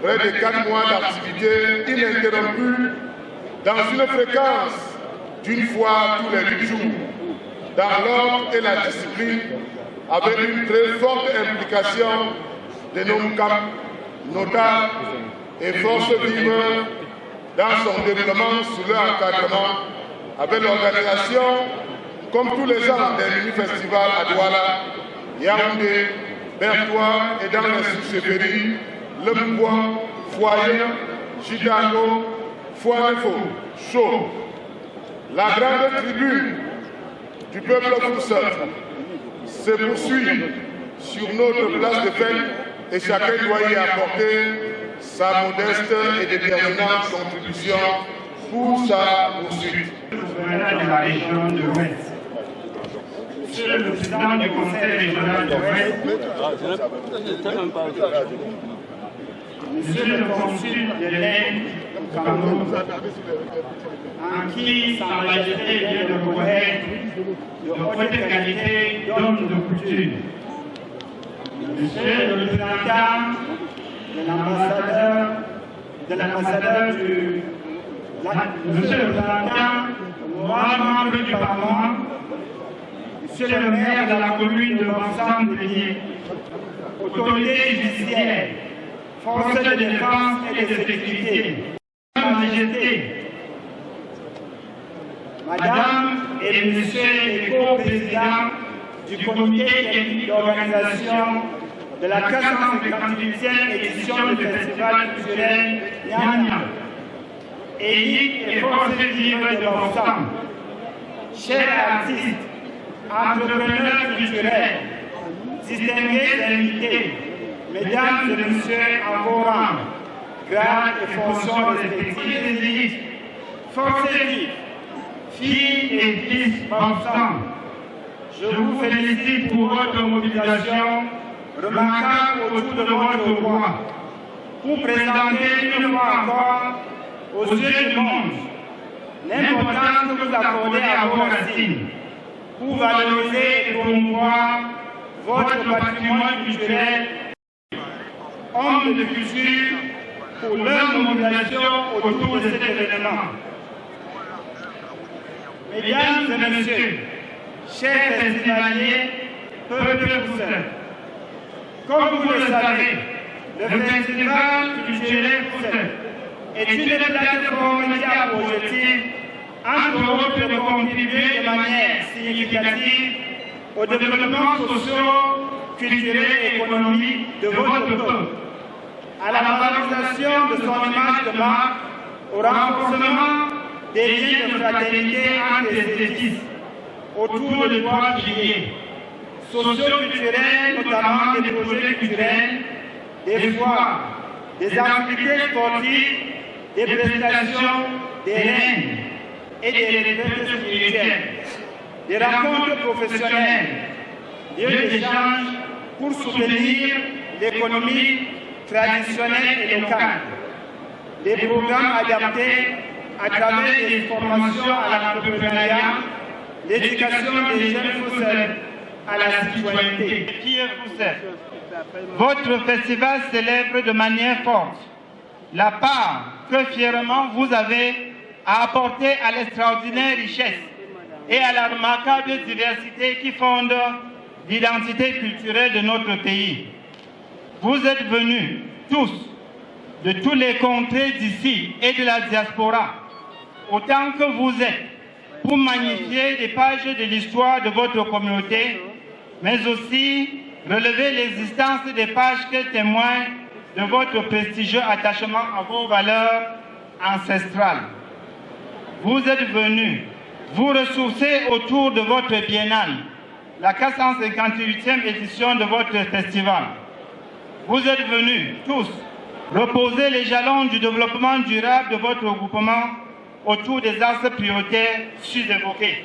près de 4 mois d'activité ininterrompue, dans une fréquence d'une fois tous les 8 jours, dans l'ordre et la discipline, avec une très forte implication de nos notables et forces vives dans son développement sous leur encadrement, avec l'organisation, comme tous les ans, des mini-festivals à Douala, Yaoundé, Bertois et dans les sous-chefferies, Le Mbois, Foyer, Chicago, Foirefo, Chaud. La grande tribune du peuple Foussat se poursuit sur notre place de fête et chacun doit y apporter sa modeste et déterminante contribution pour sa poursuite. Le gouverneur de la région de l'Ouest, Monsieur le président du conseil régional de l'Ouest, Monsieur le consul de l'Inde au Cameroun, en qui Sa Majesté vient de reconnaître de haute qualité d'homme de couture, Monsieur le représentant de l'ambassadeur du Monsieur le représentant, moi, membre du Parlement, Monsieur le maire de la commune de Bansam-Plénier, autorité judiciaire, forces de défense et de sécurité, Majesté, Madame et Monsieur les co-présidents du comité technique d'organisation de la 458e édition du Festival culturel Nyanya, élite et forces vives de Bansam, chers artistes, entrepreneurs culturels, distingués invités, mesdames et messieurs en vos rangs, grades et fonctions respectives des élites, forces vives, filles et fils Bansam, je vous félicite pour votre mobilisation remarquable autour de votre voix, pour présenter une fois encore aux yeux du monde l'importance que vous accordez à vos racines, pour valoriser et promouvoir votre patrimoine culturel, hommes de culture, pour leur mobilisation autour de cet événement. Mesdames et messieurs, chers festivaliers, peuple Foussat, comme vous le savez, le Festival culturel Foussat est une plateforme qui a pour objectif, entre autres, de contribuer de manière significative au développement socio-culturel et économique de votre peuple, à la valorisation de son image de marque, au renforcement des liens de fraternité entre les églises autour de 3 piliers socio-culturels, notamment des projets culturels, des foires, des activités sportives, des prestations, des règnes et des retraites spirituelles, des rencontres professionnelles, lieux d'échange pour soutenir l'économie traditionnelle et locale, des programmes adaptés à travers des formations à l'entrepreneuriat, l'éducation des jeunes Foussat à la citoyenneté. Votre festival célèbre de manière forte la part que fièrement vous avez à apporter à l'extraordinaire richesse et à la remarquable diversité qui fonde l'identité culturelle de notre pays. Vous êtes venus tous, de tous les contrées d'ici et de la diaspora, autant que vous êtes, pour magnifier les pages de l'histoire de votre communauté, mais aussi relever l'existence des pages qui témoignent de votre prestigieux attachement à vos valeurs ancestrales. Vous êtes venus vous ressourcer autour de votre biennale, la 458e édition de votre festival. Vous êtes venus tous reposer les jalons du développement durable de votre regroupement autour des axes prioritaires sus-évoqués.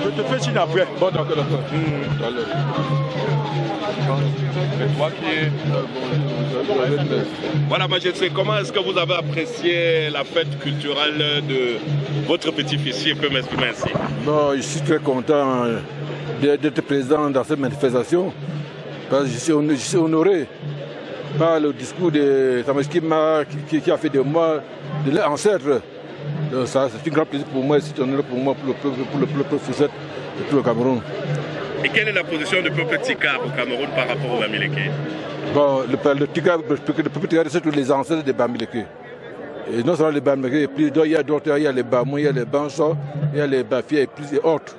Je te fais signe après. Bon, d'accord, d'accord. Voilà, Majesté, comment est-ce que vous avez apprécié la fête culturelle de votre petit-fils, si je peux m'exprimer ainsi? Bon, je suis très content d'être présent dans cette manifestation parce que je suis honoré par le discours de Sameskima qui a fait de moi de l'ancêtre. C'est un grand plaisir pour moi, c'est un honneur pour moi, pour le peuple Foussette et tout le Cameroun. Et quelle est la position du peuple Tika au Cameroun par rapport au Bamileke? Bon, le Tika, le peuple Tika, c'est tous les ancêtres des Bamileke. Et non seulement les Bamileke, il y a d'autres, il y a les Bamou, il y a les Bancho, il y a les Bafia et plus autres.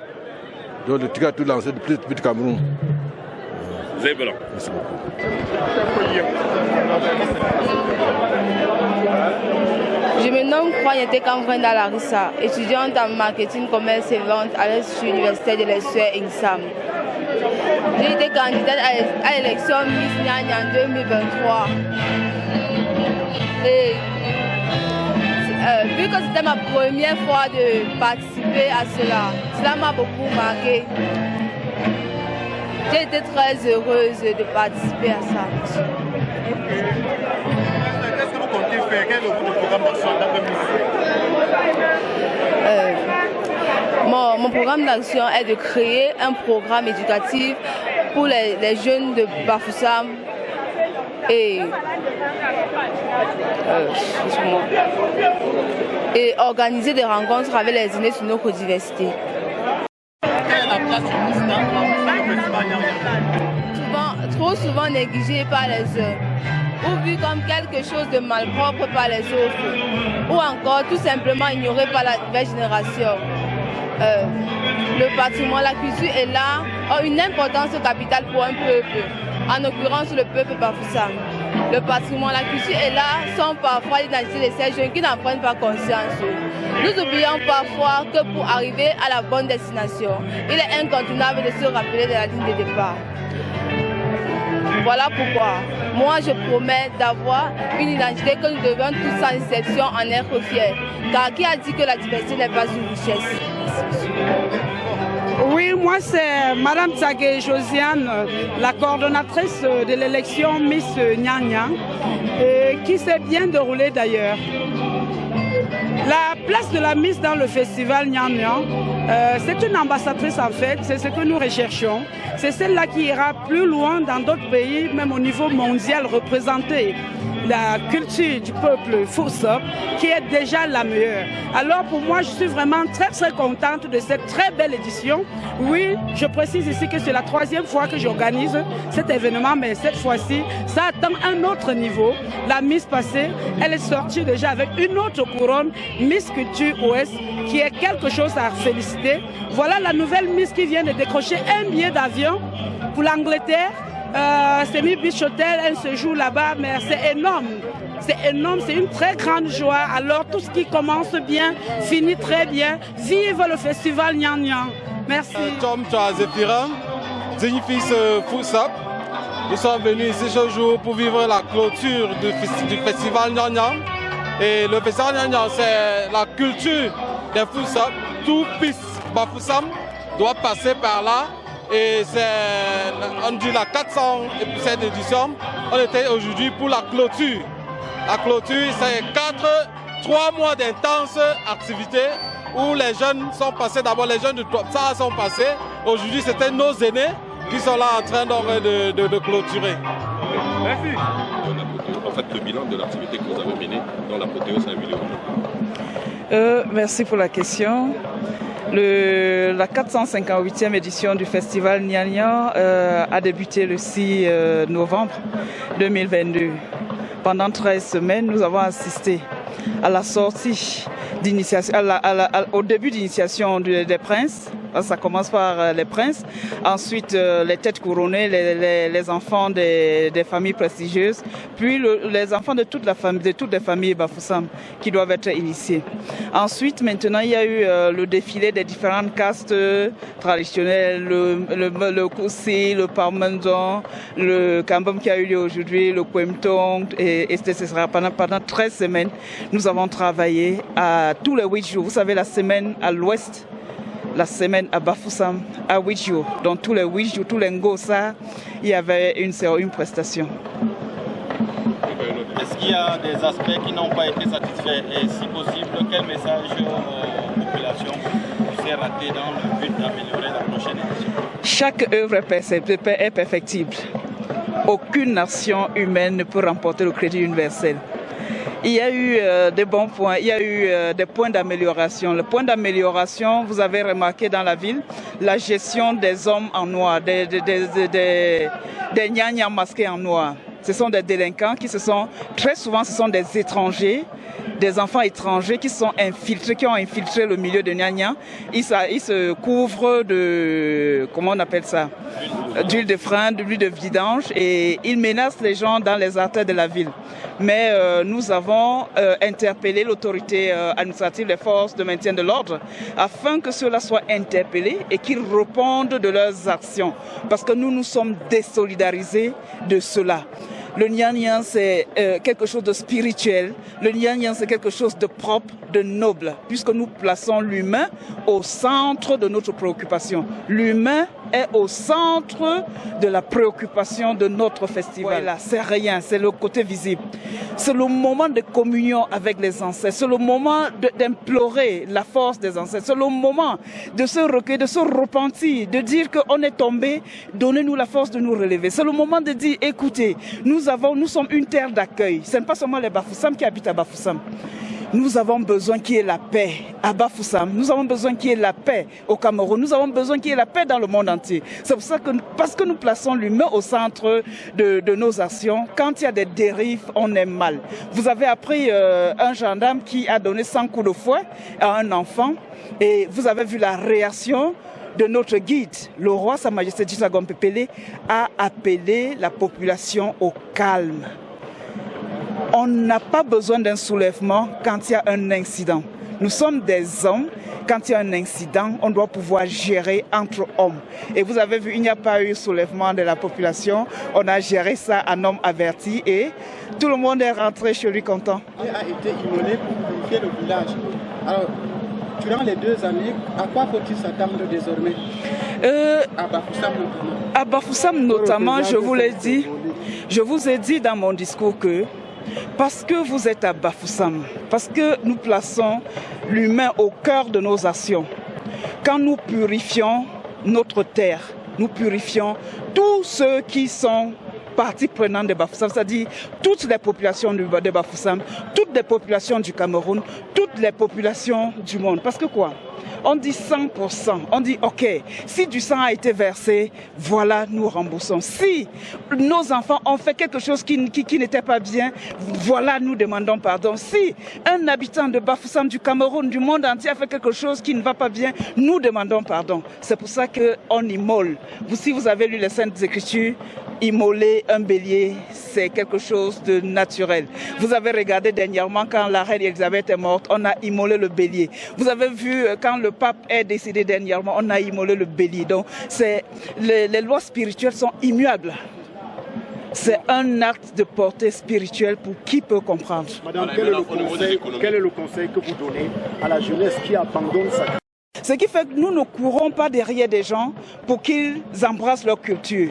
Donc le Tika, tout l'ancêtre du Cameroun. Zébelon. Merci beaucoup. Je me nomme Croyante Kamvrenda Larissa, étudiante en marketing, commerce et vente à l'Université de l'Est-Ouest INSAM. J'ai été candidate à l'élection Miss Nyanya en 2023. Et vu que c'était ma première fois de participer à cela m'a beaucoup marqué. J'ai été très heureuse de participer à ça. Qu'est-ce que vous comptez faire? Quel est votre programme d'action en tant que ministre? Mon programme d'action est de créer un programme éducatif pour les jeunes de Bafoussam et organiser des rencontres avec les aînés sur notre diversité. Quelle est la place du ministre dans le festival Nyanya? Trop souvent négligé par les uns, ou vu comme quelque chose de malpropre par les autres, ou encore tout simplement ignoré par la nouvelle génération. Le patrimoine, la culture est là, ont une importance capitale pour un peuple, en l'occurrence le peuple Bafoussam. Le patrimoine, la culture est là, sont parfois l'identité de ces jeunes qui n'en prennent pas conscience. Nous oublions parfois que pour arriver à la bonne destination, il est incontournable de se rappeler de la ligne de départ. Voilà pourquoi moi je promets d'avoir une identité que nous devons tous sans exception en être fiers. Car qui a dit que la diversité n'est pas une richesse? Oui, moi c'est Madame Tsagé Josiane, la coordonnatrice de l'élection Miss Nyanya, qui s'est bien déroulée d'ailleurs. La place de la Miss dans le festival Nyanya, c'est une ambassadrice en fait, c'est ce que nous recherchons. C'est celle-là qui ira plus loin dans d'autres pays, même au niveau mondial, représenter la culture du peuple Foussop, qui est déjà la meilleure. Alors pour moi, je suis vraiment très contente de cette très belle édition. Oui, je précise ici que c'est la 3e fois que j'organise cet événement, mais cette fois-ci, ça atteint un autre niveau. La Miss passée, elle est sortie déjà avec une autre couronne, Miss Culture Ouest, qui est quelque chose à féliciter. Voilà la nouvelle Miss qui vient de décrocher un billet d'avion pour l'Angleterre. C'est mis Bichotel, elle se joue là-bas, mais c'est énorme. C'est énorme, c'est une très grande joie. Alors tout ce qui commence bien, finit très bien. Vive le festival Nyanya. Merci. Tom Zéphirin, Zénifis Foussop. Nous sommes venus ici ce jour pour vivre la clôture du festival Nyanya. Et le festival Nyanya, c'est la culture des Foussop. Tout fils Bafoussam doit passer par là. Et c'est, on dit la 407 édition. On était aujourd'hui pour la clôture. La clôture, c'est 3 mois d'intenses activités où les jeunes sont passés. D'abord, les jeunes de Topsa sont passés. Aujourd'hui, c'était nos aînés qui sont là en train de clôturer. Merci. En fait, le bilan de l'activité que vous avez menée dans la protéose à merci pour la question. La 458e édition du festival Nyanya a débuté le 6 novembre 2022. Pendant 13 semaines, nous avons assisté à la sortie d'initiation, au début d'initiation des princes Ça commence par les princes, ensuite les têtes couronnées, les enfants des familles prestigieuses, puis les enfants de toute la famille, de toutes les familles Bafoussam qui doivent être initiés. Ensuite, maintenant, il y a eu le défilé des différentes castes traditionnelles, le Koussi, le Parmendon, le Kambam qui a eu lieu aujourd'hui, le Kwemtong, et ce sera pendant 13 semaines. Nous avons travaillé à tous les 8 jours. Vous savez, la semaine à l'ouest, la semaine à Bafoussam, à 8 jours. Donc tous les 8 jours, tous les Ngosa, il y avait une prestation. Est-ce qu'il y a des aspects qui n'ont pas été satisfaits? Et si possible, quel message aux populations s'est raté dans le but d'améliorer la prochaine édition? Chaque œuvre est perfectible. Aucune nation humaine ne peut remporter le crédit universel. Il y a eu des bons points, il y a eu des points d'amélioration. Le point d'amélioration, vous avez remarqué dans la ville, la gestion des hommes en noir, des gnagnans masqués en noir. Ce sont des délinquants très souvent ce sont des étrangers, des enfants étrangers qui sont infiltrés, qui ont infiltré le milieu de Nyanya. Ils se couvrent de, comment on appelle ça, d'huile de frein, d'huile de vidange, et ils menacent les gens dans les artères de la ville. Mais nous avons interpellé l'autorité administrative, les forces de maintien de l'ordre, afin que ceux-là soient interpellés et qu'ils répondent de leurs actions. Parce que nous nous sommes désolidarisés de cela. Le Nyanyan, c'est quelque chose de spirituel. Le Nyanyan, c'est quelque chose de propre, de noble, puisque nous plaçons l'humain au centre de notre préoccupation. L'humain est au centre de la préoccupation de notre festival. Voilà, c'est rien, c'est le côté visible. C'est le moment de communion avec les ancêtres. C'est le moment d'implorer la force des ancêtres. C'est le moment de se recueillir, de se repentir, de dire qu'on est tombé, donnez-nous la force de nous relever. C'est le moment de dire, écoutez, nous sommes une terre d'accueil. Ce n'est pas seulement les Bafoussam qui habitent à Bafoussam. Nous avons besoin qu'il y ait la paix à Bafoussam. Nous avons besoin qu'il y ait la paix au Cameroun. Nous avons besoin qu'il y ait la paix dans le monde entier. C'est pour ça que, parce que nous plaçons l'humain au centre de nos actions, quand il y a des dérives, on est mal. Vous avez appris un gendarme qui a donné 100 coups de fouet à un enfant et vous avez vu la réaction de notre guide. Le roi, Sa Majesté Djisagom Pepele, a appelé la population au calme. On n'a pas besoin d'un soulèvement quand il y a un incident. Nous sommes des hommes. Quand il y a un incident, on doit pouvoir gérer entre hommes. Et vous avez vu, il n'y a pas eu soulèvement de la population. On a géré ça en homme averti et tout le monde est rentré chez lui content. Il a été immolé pour purifier le village. Alors, durant les 2 années, à quoi faut-il s'attendre désormais à Bafoussam notamment? À Bafoussam notamment, je vous ai dit dans mon discours que parce que vous êtes à Bafoussam, parce que nous plaçons l'humain au cœur de nos actions, quand nous purifions notre terre, nous purifions tous ceux qui sont partie prenante de Bafoussam, c'est-à-dire toutes les populations de Bafoussam, toutes les populations du Cameroun, toutes les populations du monde. Parce que quoi? On dit 100%, on dit ok, si du sang a été versé, voilà, nous remboursons. Si nos enfants ont fait quelque chose qui n'était pas bien, voilà, nous demandons pardon. Si un habitant de Bafoussam, du Cameroun, du monde entier a fait quelque chose qui ne va pas bien, nous demandons pardon. C'est pour ça qu'on immole. Si vous avez lu les Saintes Écritures, immoler un bélier, c'est quelque chose de naturel. Vous avez regardé dernièrement quand la reine Elisabeth est morte, on a immolé le bélier. Vous avez vu quand le pape est décédé dernièrement, on a immolé le bélier. Donc les lois spirituelles sont immuables. C'est un acte de portée spirituelle pour qui peut comprendre. Madame, quel est le conseil que vous donnez à la jeunesse qui abandonne sa... Ce qui fait que nous ne courons pas derrière des gens pour qu'ils embrassent leur culture.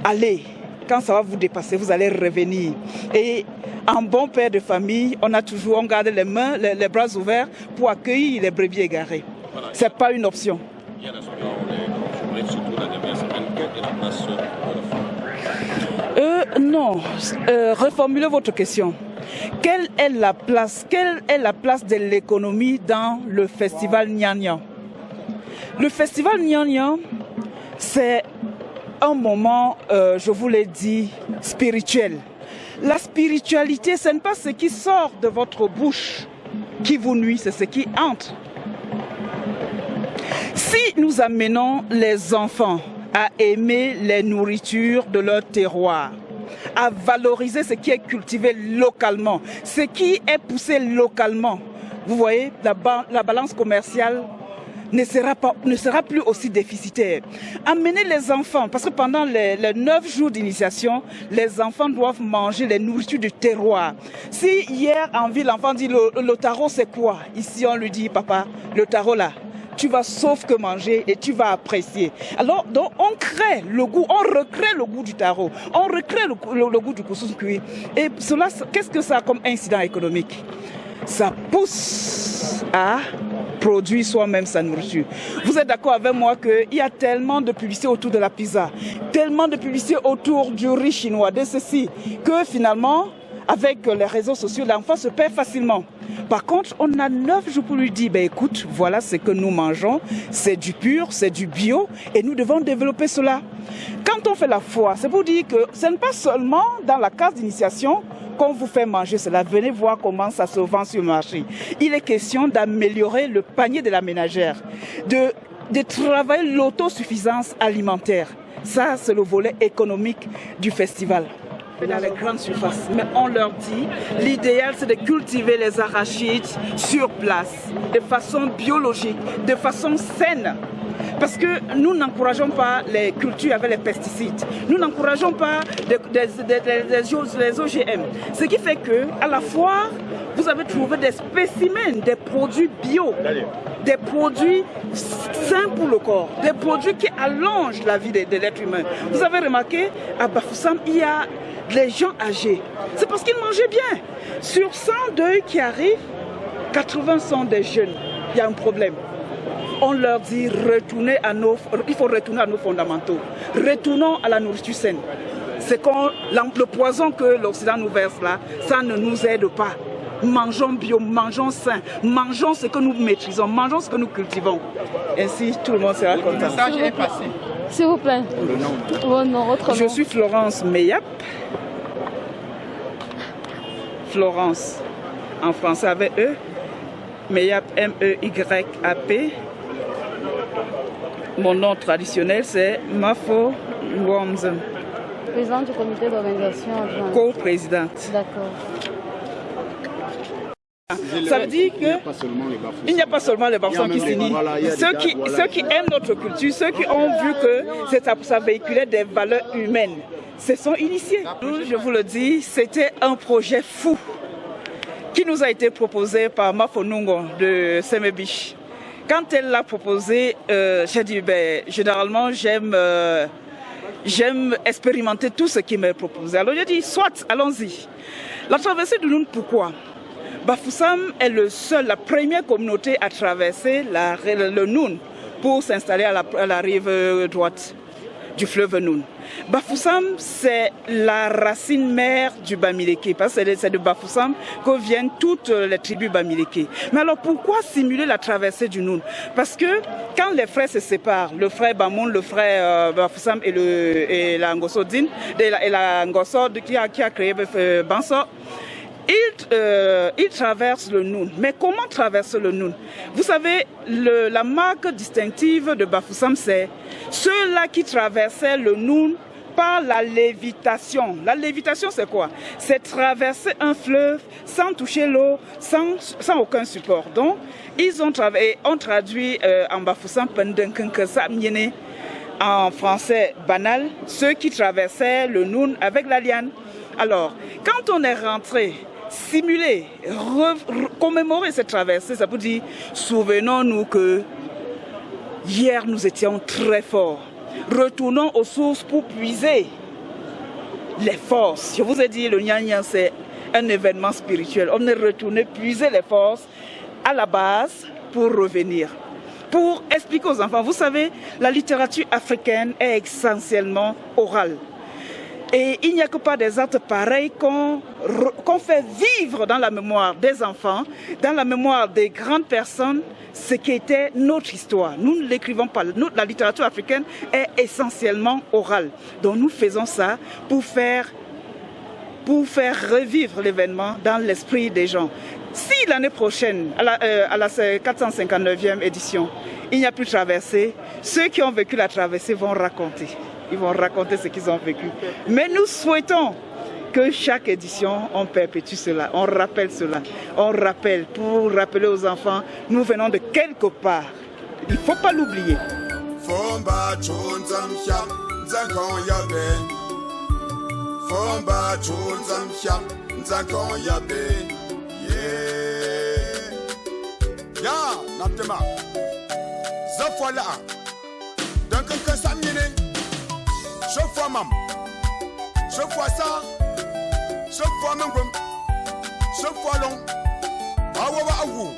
Allez, quand ça va vous dépasser, vous allez revenir. Et en bon père de famille, on garde les mains, les bras ouverts pour accueillir les brebis égarées. Voilà, ce n'est pas une option. Il y a surtout la dernière semaine, quelle est la place de la femme? Non, reformulez votre question. Quelle est la place de l'économie dans le festival Nyanyan? Le festival Nyanyan, c'est un moment, je vous l'ai dit, spirituel. La spiritualité, ce n'est pas ce qui sort de votre bouche qui vous nuit, c'est ce qui entre. Si nous amenons les enfants à aimer les nourritures de leur terroir, à valoriser ce qui est cultivé localement, ce qui est poussé localement, vous voyez, la balance commerciale ne sera plus aussi déficitaire. Amener les enfants, parce que pendant les 9 jours d'initiation, les enfants doivent manger les nourritures du terroir. Si hier en ville, l'enfant dit le taro c'est quoi? Ici on lui dit, papa, le taro là, tu vas sauf que manger et tu vas apprécier. Alors donc on crée le goût, on recrée le goût du taro, on recrée le goût du couscous cuit. Et cela, qu'est-ce que ça a comme incident économique? Ça pousse à produire soi-même sa nourriture. Vous êtes d'accord avec moi qu'il y a tellement de publicité autour de la pizza, tellement de publicité autour du riz chinois, de ceci, que finalement, avec les réseaux sociaux, l'enfant se perd facilement. Par contre, on a 9 jours pour lui dire, ben écoute, voilà ce que nous mangeons, c'est du pur, c'est du bio, et nous devons développer cela. Quand on fait la foi, c'est pour dire que ce n'est pas seulement dans la case d'initiation qu'on vous fait manger cela. Venez voir comment ça se vend sur le marché. Il est question d'améliorer le panier de la ménagère, de travailler l'autosuffisance alimentaire. Ça, c'est le volet économique du festival. Dans les grandes surfaces, mais on leur dit l'idéal c'est de cultiver les arachides sur place, de façon biologique, de façon saine. Parce que nous n'encourageons pas les cultures avec les pesticides, nous n'encourageons pas les OGM. Ce qui fait qu'à la foire, vous avez trouvé des spécimens, des produits bio, des produits sains pour le corps, des produits qui allongent la vie de l'être humain. Vous avez remarqué, à Bafoussam, il y a les gens âgés. C'est parce qu'ils mangeaient bien. Sur 100 deuils qui arrivent, 80 sont des jeunes. Il y a un problème. On leur dit il faut retourner à nos fondamentaux. Retournons à la nourriture saine. C'est le poison que l'Occident nous verse là, ça ne nous aide pas. Mangeons bio, mangeons sain, mangeons ce que nous maîtrisons, mangeons ce que nous cultivons. Ainsi, tout le monde sera content. Le message est passé. S'il vous plaît. Le nom. Je suis Florence Meyap. Florence, en français avec E. Meyap, M-E-Y-A-P. Mon nom traditionnel, c'est Mafo Nwamzem. Présidente du comité d'organisation. Co-présidente. D'accord. Ça veut dire qu'il n'y a pas seulement les Bafoussam qui s'unissent. Ceux qui aiment notre culture, ceux qui ont vu que ça véhiculait des valeurs humaines, se sont initiés. Nous, je vous le dis, c'était un projet fou qui nous a été proposé par Mafo Nungo de Semebich. Quand elle l'a proposé, j'ai dit, généralement, j'aime expérimenter tout ce qui m'est proposé. Alors j'ai dit, soit, allons-y. La traversée du Noun, pourquoi? Bafoussam est la première communauté à traverser le Noun pour s'installer à la rive droite du fleuve Noun. Bafoussam, c'est la racine mère du Bamileke, parce que c'est de Bafoussam que viennent toutes les tribus Bamileke. Mais alors pourquoi simuler la traversée du Noun? Parce que quand les frères se séparent, le frère Bamoun, le frère Bafoussam et la Ngosodine, et la Ngosod qui a créé Banso, ils traversent le Noun. Mais comment traverser le Noun? Vous savez, la marque distinctive de Bafoussam, c'est ceux-là qui traversaient le Noun par la lévitation. La lévitation, c'est quoi? C'est traverser un fleuve sans toucher l'eau, sans aucun support. Donc, ils ont traduit en Bafoussam en français banal, ceux qui traversaient le Noun avec la liane. Alors, quand on est rentré, simuler, commémorer cette traversée, ça veut dire, souvenons-nous que hier nous étions très forts. Retournons aux sources pour puiser les forces. Je vous ai dit, le Nyanya, c'est un événement spirituel. On est retourné puiser les forces à la base pour revenir. Pour expliquer aux enfants, vous savez, la littérature africaine est essentiellement orale. Et il n'y a que par des actes pareils qu'on fait vivre dans la mémoire des enfants, dans la mémoire des grandes personnes, ce qui était notre histoire. Nous ne l'écrivons pas. La littérature africaine est essentiellement orale. Donc nous faisons ça pour faire revivre l'événement dans l'esprit des gens. Si l'année prochaine, à la 459e édition, il n'y a plus de traversée. Ceux qui ont vécu la traversée vont raconter. Ils vont raconter ce qu'ils ont vécu. Mais nous souhaitons que chaque édition, on perpétue cela, on rappelle cela. On rappelle, pour rappeler aux enfants, nous venons de quelque part. Il ne faut pas l'oublier. Chaque fois ça, chaque fois même, chaque fois long, awa awu,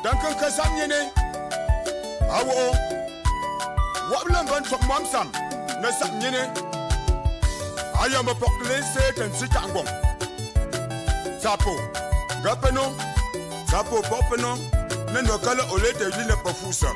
donc un samyene, awo, wablan ban fok mam sam, ne samyene, ayam pokle c'est un sitangon, sapo, gapeno, sapo popeno, ne no kala olete line pas fou ça.